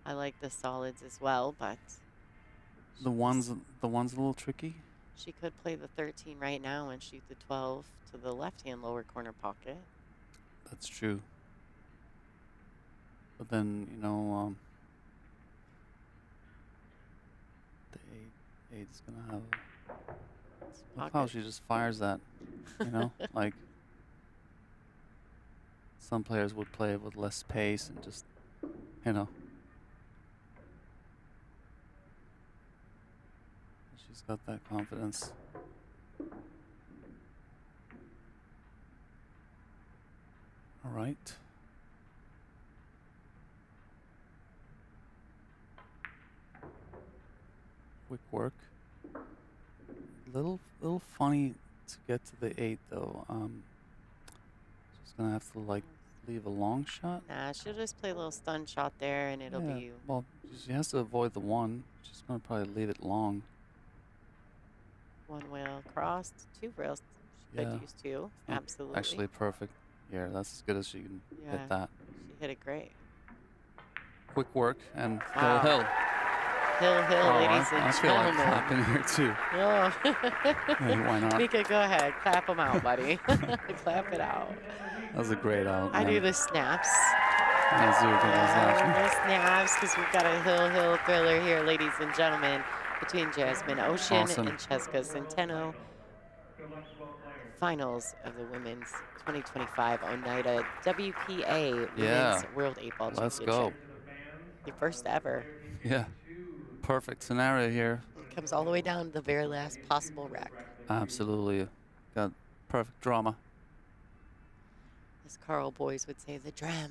I like the solids as well, but The one's a little tricky. she could play the 13 right now and shoot the 12 to the left-hand lower corner pocket. That's true. But then, you know, the eight is gonna have. Look how she just fires that. You know, like some players would play with less pace and just, you know. She's got that confidence. All right. Quick work. Little funny to get to the 8 though. She's gonna have to like leave a long shot. Nah, she'll just play a little stun shot there, and it'll be Well, she has to avoid the 1. She's gonna probably leave it long. 1 wheel crossed, 2 rails. She could use 2. Absolutely. Actually, perfect. Yeah, that's as good as she can hit that. She hit it great. Quick work and Wow. go hill. Hill, ladies and I feel like gentlemen. clapping here too. Oh. Hey, why not? Mika, go ahead. Clap them out, buddy. Clap it out. That was a great out. I man. do the snaps. Let's do it to the snaps. The snaps, because we've got a hill thriller here, ladies and gentlemen, between Jasmin Ouschan Awesome. and Chezka Centeno. Finals of the women's 2025 ONEIDA WPA Women's World 8-Ball Let's Championship. go. The first ever. Yeah. Perfect scenario here. It comes all the way down to the very last possible rack. Absolutely. Got perfect drama. As Carl Boys would say, the drama.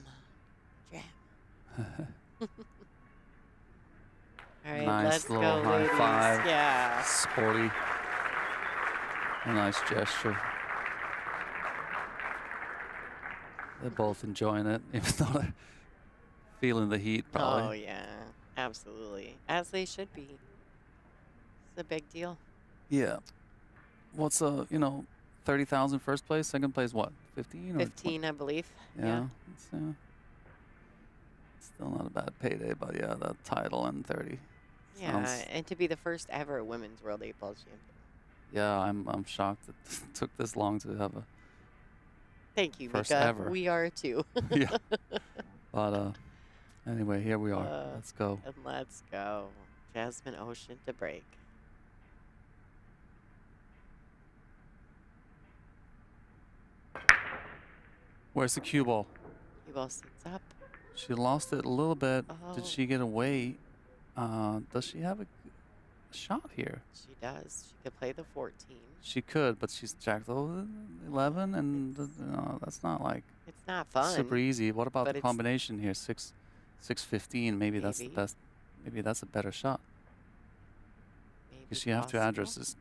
All right, Nice let's little go, high ladies. five. Yeah. Sporty. A nice gesture. They're both enjoying it, even though they're feeling the heat, probably. Oh, yeah. Absolutely. As they should be. It's a big deal. Yeah. What's, you know, 30,000 first place? Second place, what? 15? 15, I believe. Yeah. It's, still not a bad payday, but yeah, the title and 30. Yeah, and to be the first ever women's World 8-Ball champion. Yeah, I'm shocked it took this long to have a Thank you, first Mika. ever. We are too. Yeah. But anyway, here we are. Let's go. And let's go. Jasmin Ouschan to break. Where's the cue ball? Cue ball sits up. She lost it a little bit. Oh. Did she get away? Does she have a shot here? She does. She could play the 14. She could, but she's jacked over 11, and that's not like It's not fun. super easy. What about but the it's combination here? 6-15. Maybe that's the best. Maybe that's a better shot. maybe Because you have to possible. address this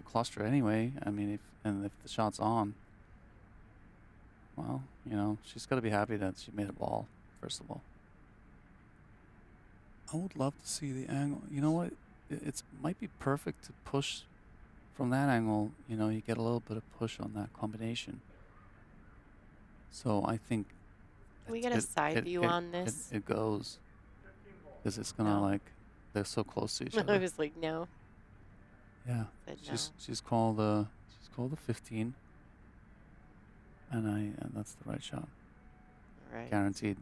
cluster anyway. I mean, if the shot's on, well, you know, she's got to be happy that she made a ball. First of all, I would love to see the angle. You know what? It might be perfect to push from that angle. You know, you get a little bit of push on that combination. So I think. Can we get a side view on this? It goes. Because it's gonna No. like, they're so close to each I other. was like, no. Yeah. Said She's called the 15. And that's the right shot. All right. Guaranteed.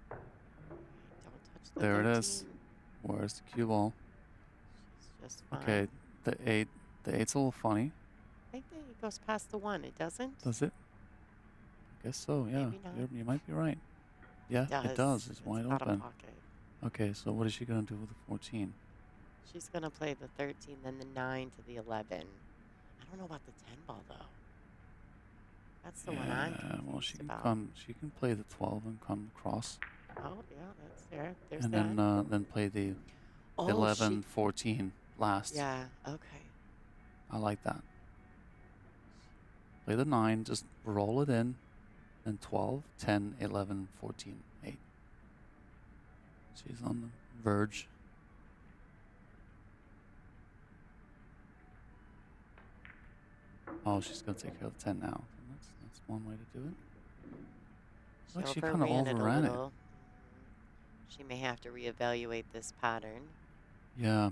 Don't touch the There 13. it is. Where's the cue ball? She's just fine. Okay, the 8's a little funny. I think that it goes past the 1. It doesn't? Does it? I guess so, yeah. Maybe not. You might be right. Yeah, it does. It's wide out of open. pocket. Okay, so what is she going to do with the 14? She's going to play the 13, then the 9 to the 11. I don't know about the 10 ball, though. That's the one I'm confused well, she can about. She can play the 12 and come across, Oh, yeah, that's there. There's and that. then play the Oh, 11, 14 last. yeah, okay. I like that. Play the 9, just roll it in, then 12, 10, 11, 14, 8. She's on the verge. Oh, she's going to take care of the 10 now. That's one way to do it. Like she kind of overran it. She may have to reevaluate this pattern. Yeah.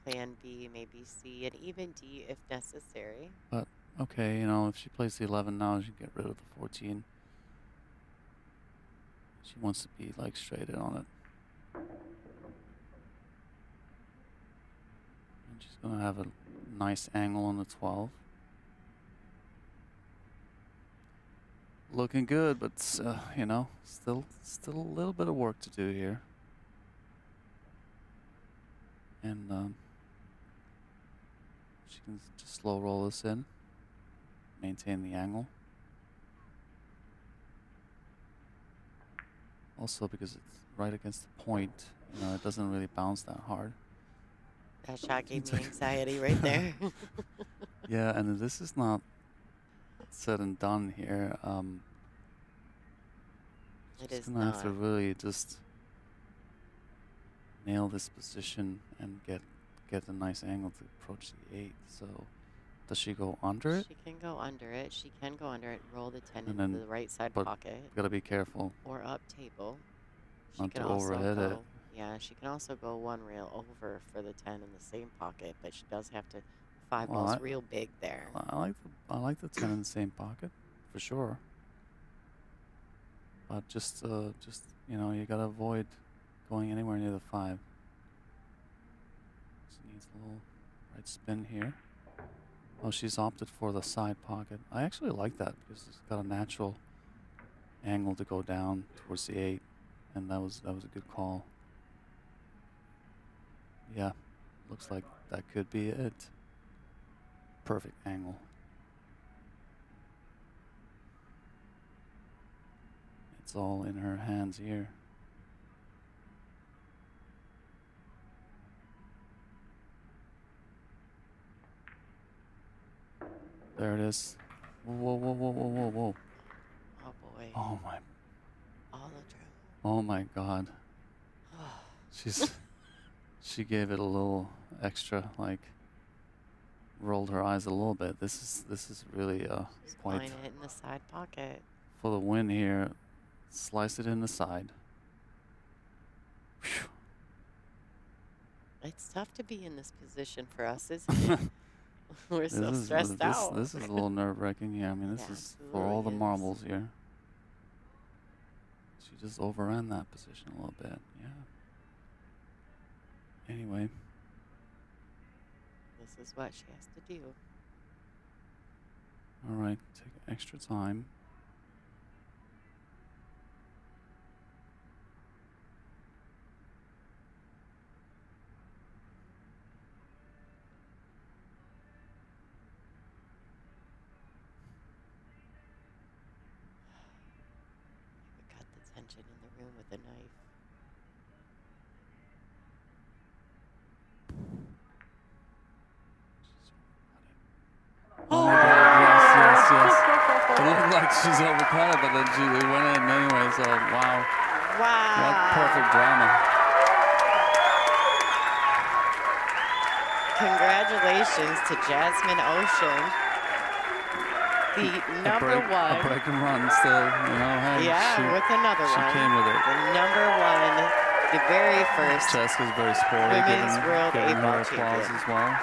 Plan B, maybe C, and even D if necessary. But, okay, you know, if she plays the 11 now, she can get rid of the 14. She wants to be, like, straight in on it. And she's going to have a nice angle on the 12. Looking good, but, you know, still a little bit of work to do here. And she can just slow roll this in, maintain the angle. Also, because it's right against the point, you know, it doesn't really bounce that hard. That shot gave me anxiety right there. Yeah, and this is not said and done here. It is gonna have to not. really just nail this position and get a nice angle to approach the 8. So, does she go under it? She can go under it. She can go under it and roll the 10 And into then- the right side but pocket You gotta be careful. or up table. She Not can to also overhead go, it. yeah, she can also go one rail over for the 10 in the same pocket, but she does have to 5 Well, balls I- real big there. I like the 10 in the same pocket, for sure. But just you know, you gotta avoid going anywhere near the 5. She needs a little right spin here. Oh, she's opted for the side pocket. I actually like that because it's got a natural angle to go down towards the 8, and that was a good call. Yeah, looks like that could be it. Perfect angle. It's all in her hands here. There it is. Whoa, whoa, whoa, whoa, whoa, whoa. Oh boy. Oh my, All the trouble. oh my God. She gave it a little extra, like, rolled her eyes a little bit. This is really quite Line it in the side pocket. for the win here. Slice it in the side. Whew. It's tough to be in this position for us, isn't it? We're so stressed out. This is a little nerve-wracking here. I mean, this Yeah, is for all the absolutely is. marbles here. She just overran that position a little bit. Yeah. Anyway. This is what she has to do. All right. Take extra time. We cut the tension in the room with a knife. Oh my God, yes. It looked like she's overcut it, but then it went in anyway, so wow. Wow. What perfect drama. Congratulations to Jasmin Ouschan, the number A one. break and run still, you know. Hey, Yeah, with another she one. came with it. The number one, the very first. Chezka's very sporty, Women's World giving her A-ball applause champion. as well.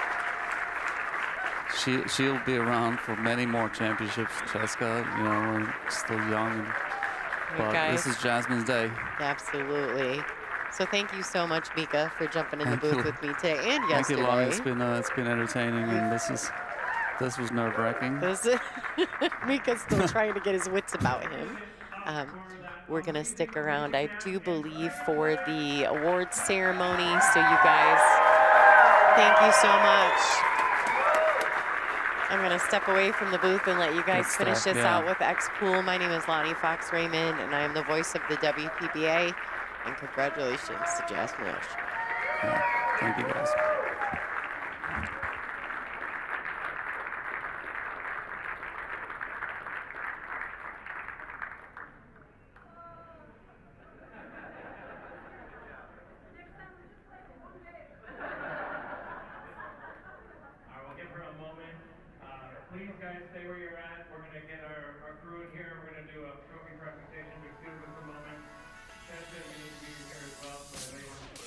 She'll be around for many more championships. Chezka, you know, we're still young, but guys. this is Jasmin's day. Absolutely. So thank you so much, Mika, for jumping in the Thank booth you. with me today and Thank you, yesterday. Lonnie. It's been entertaining, and this was nerve-wracking. Mika's still trying to get his wits about him. We're going to stick around, I do believe, for the awards ceremony. So you guys, thank you so much. I'm going to step away from the booth and let you guys Good finish stuff, this yeah. out with X-Pool. My name is Lonnie Fox Raymond, and I am the voice of the WPBA. And congratulations to Jasmin. Yeah. Thank you, guys. Please, guys, stay where you're at. We're going to get our crew in here. We're going to do a trophy presentation. Just give us a moment. Chezka, you need to be here as well. So I know you want to...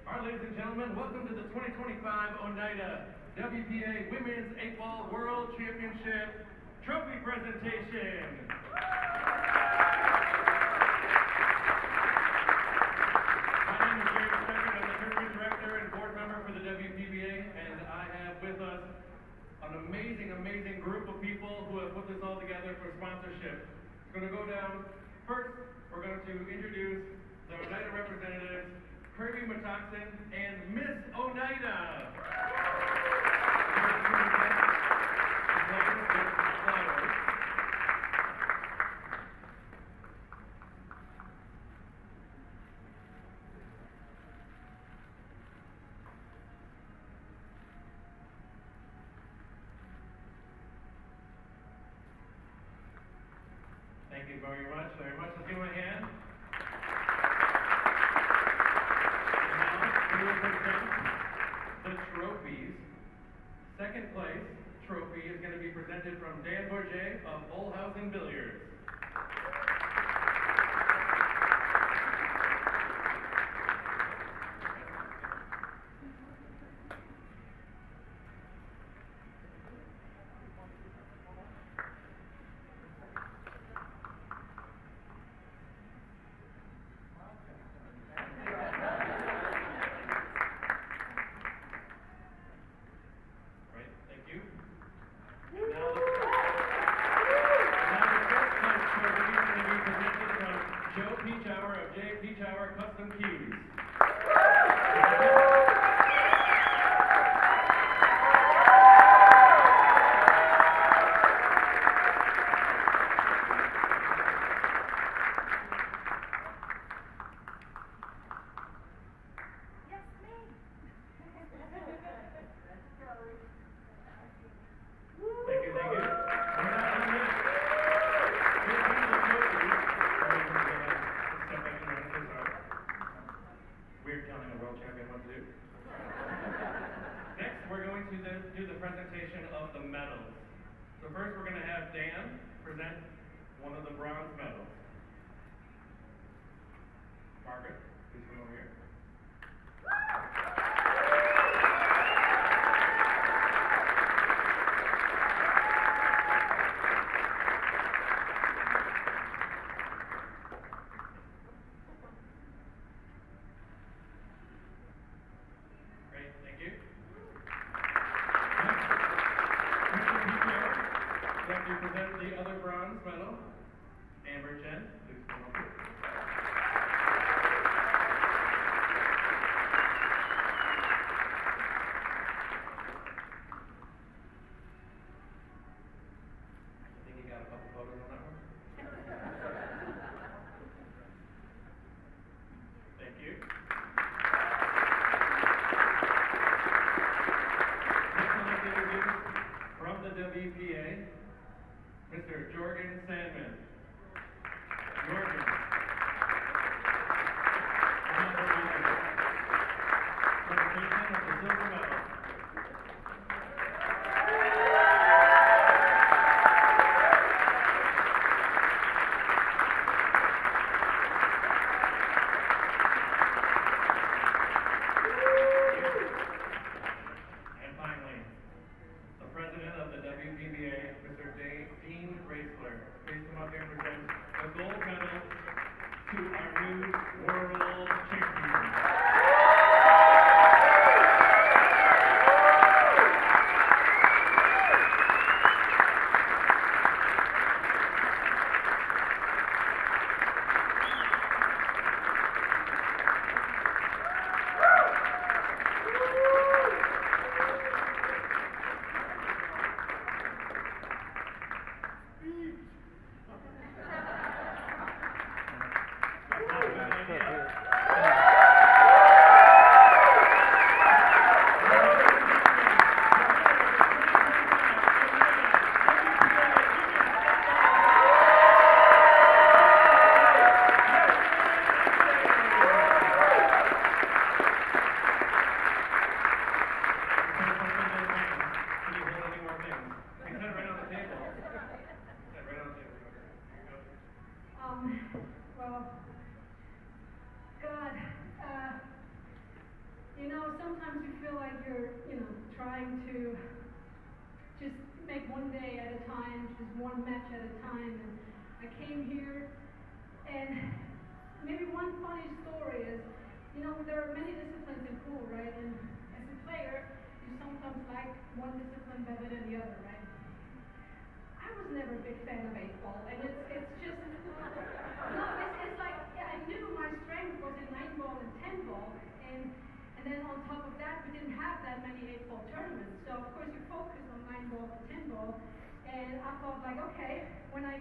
All right, ladies and gentlemen, welcome to the 2025 ONEIDA WPA Women's 8-Ball World Championship Trophy Presentation. My name is Jerry Chezka. I'm the tournament director and board member for the WPBA, and I have with us an amazing, amazing group of people who have put this all together for sponsorship. It's going to go down. First, we're going to introduce the ONEIDA representatives, Kirby Matoxin and Miss ONEIDA. Thank you very much, very much. Let's give them a hand. We will present the trophies. Second place trophy is going to be presented from Dan Bourget of Olhausen Billiards. we're going to have Dan present one of the bronze medals. Margaret, please come over here. Great, thank you. Next, we present the other bronze medal. Amber Chen, please come over. I think you got a couple photos on that one. Thank you. Next, I'd like to introduce from the WPA, Mr. Jorgen Sandman. Jorgen. Presentation of the silver medal. And finally, the president of the WPBA, Mr. Dean Raisler. Please come up here and present the gold medal to our new world champion. Well, God, sometimes you feel like you're, trying to just make one day at a time, just one match at a time. And I came here, and maybe one funny story is, there are many disciplines in pool, right? And as a player, you sometimes like one discipline better than the other, right? I was never a big fan of 8-ball, and it's just, it's like, yeah, I knew my strength was in 9-ball and 10-ball, and then on top of that, we didn't have that many 8-ball tournaments, so of course you focus on 9-ball to 10-ball, and I thought like, okay, when I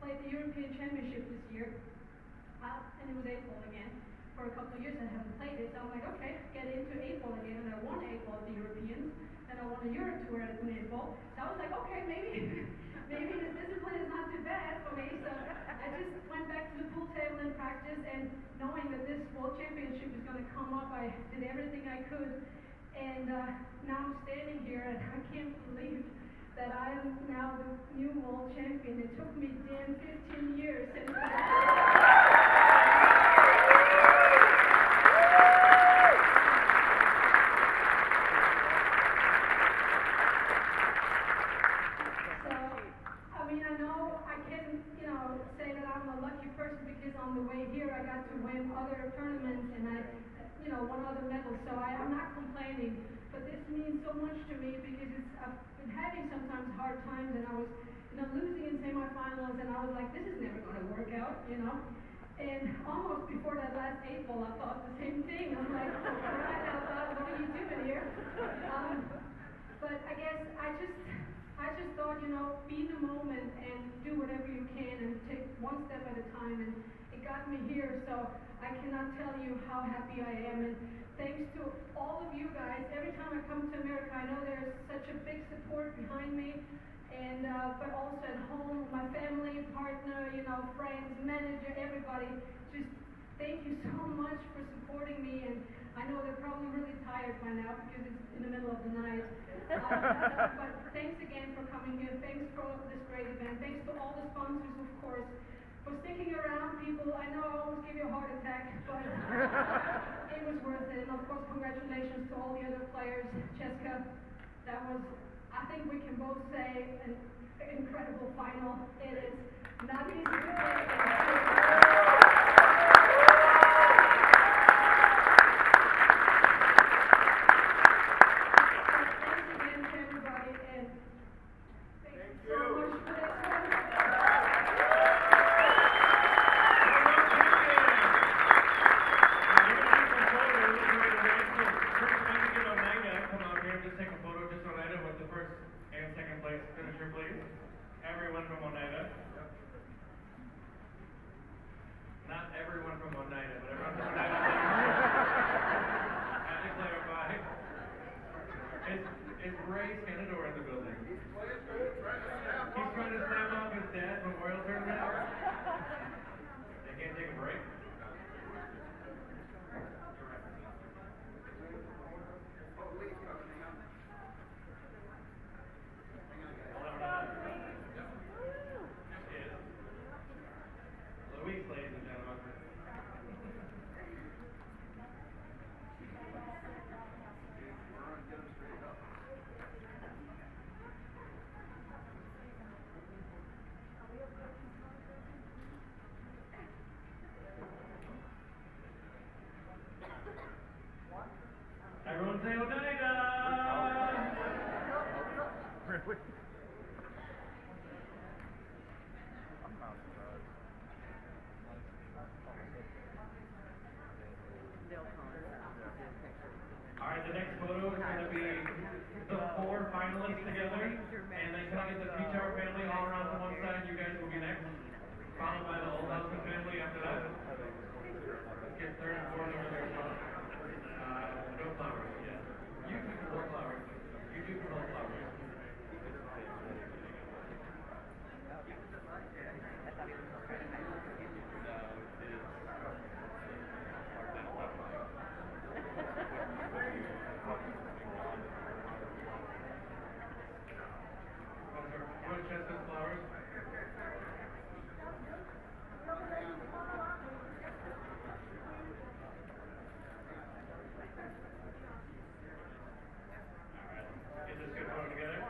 played the European Championship this year, and it was 8-ball again, for a couple of years I haven't played it, so I'm like, okay, get into 8-ball again, and I won 8-ball at the Europeans, and I won a Euro Tour at 8-ball, so I was like, okay, maybe this discipline is not too bad for me, so I just went back to the pool table and practiced, and knowing that this World Championship is going to come up, I did everything I could, and now I'm standing here, and I can't believe that I am now the new World Champion. It took me damn 15 years. Say that I'm a lucky person because on the way here I got to win other tournaments and I won other medals, so I'm not complaining, but this means so much to me because I've been having sometimes hard times, and I was losing in semifinals, and I was like, this is never going to work out, and almost before that last 8-ball I thought the same thing. I'm like, what are you doing here? But I guess I just thought, be the moment and do whatever you can and take one step at a time, and it got me here, so I cannot tell you how happy I am, and thanks to all of you guys. Every time I come to America, I know there's such a big support behind me, and but also at home, my family, partner, friends, manager, everybody, just thank you so much for supporting me, and I know they're probably really tired by now because it's in the middle of the night. But thanks again for coming here. Thanks for this great event. Thanks to all the sponsors, of course, for sticking around, people. I know I almost give you a heart attack, but it was worth it. And of course, congratulations to all the other players. Chezka, that was, I think we can both say, an incredible final. It is not easy to play. Everyone from ONEIDA. Not everyone from ONEIDA, but everyone from ONEIDA. I have to clarify. Is Ray Centeno in the building? He's trying to snap off his dad Memorial Tournament. They can't take a break. Ladies and gentlemen. Everyone say ONEIDA! Really? Alright, the next photo is going to be the 4 finalists together, and then can I get the Peachar family all around to one side? You guys will be next, followed by the Olhausen family after that. Let's get third and fourth over there. No flowers, yeah. You can hold flowers. You do hold flowers. Chezka's flowers. Alright, get this good photo together.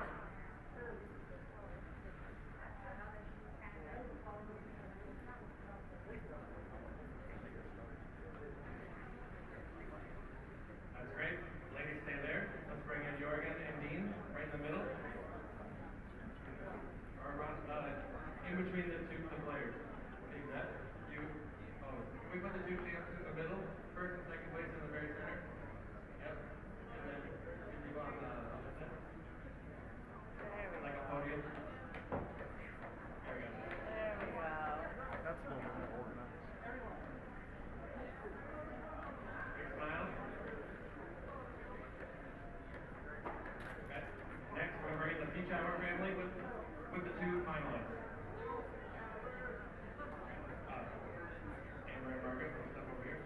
That's great. Ladies, stay there. Let's bring in Jorgen and Dean right in the middle. Or around, in between the players. Okay, that you. Oh, can we put the 2 champs in the middle? First and second place in the very center. Yep. And then you on the other side. Like a podium. There we go. There we go. That's a little more organized. Big smile. Okay. Next, we're bringing the Peachar family with the 2 finalists. And Ray Margaret, we'll step over here.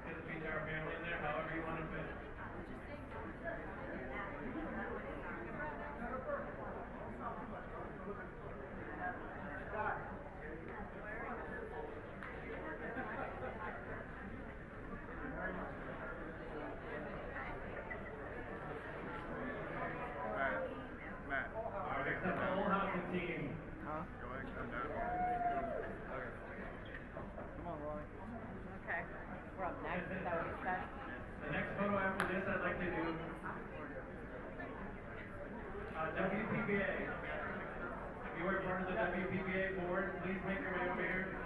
Get the Peachar family in there, however you want to fit. Matt. Alright, the Olhausen team. Huh? Go ahead and come down. Okay. Come on, Ronnie. Okay. We're up next. Is that what you said? The next photo after this, I'd like to do WPBA. If you are part of the WPBA board, please make your way over here.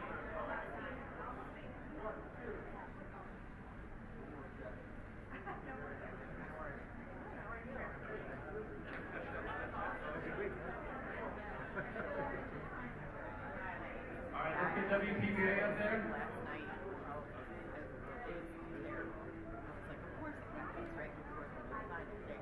Alright, let's get WPBA up there. Last night, I was there. I was like, of course, I think it's right before the final day.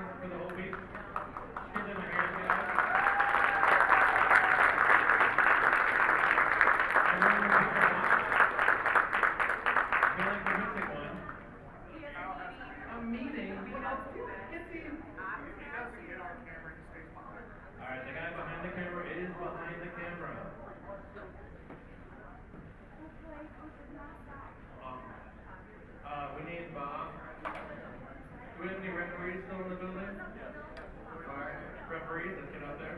cameras for the whole week. She's in my hands, guys. I remember people I feel like we're missing one. A meeting? Get the... He doesn't get on camera, he stays behind. Alright, the guy behind the camera is behind the camera. We need Bob. Do we have any referees still in the building? Yes. Alright, referees, let's get out there.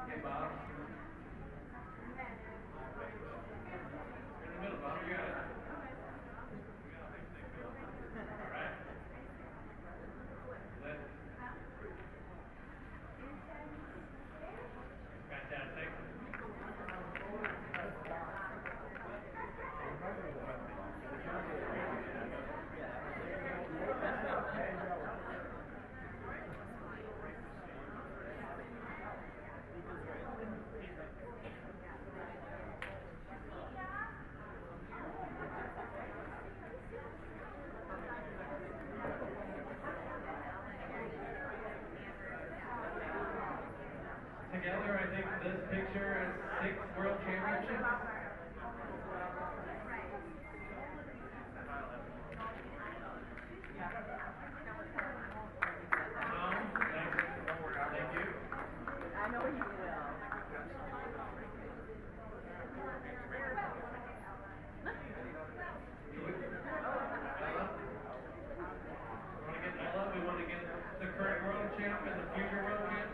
Hey, Bob. In the middle, Bob, you got it. Alright. Fantastic. Together, I think this picture is 6 world championships. Thank you. I know you will. We want to get the current world champ and the future world champ.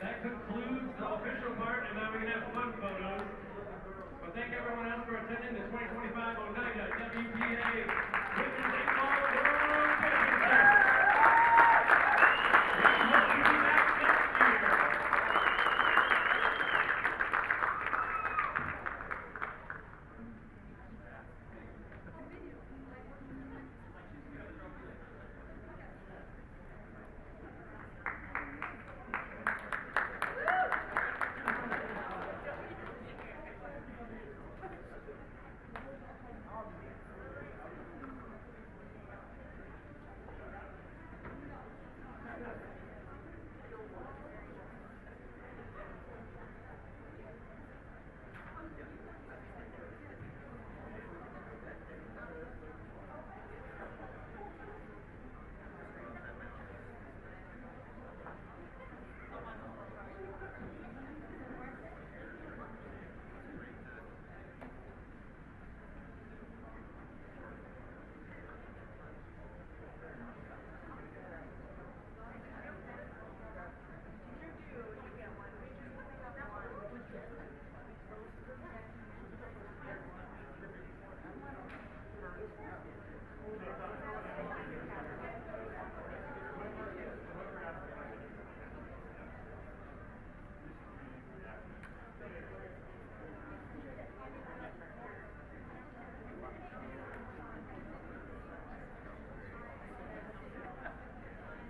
That concludes the official part, and now we can have fun photos. But thank everyone else for attending the 2025 ONEIDA WPA Women's Eight-Ball World Championship. We hope to be back next year.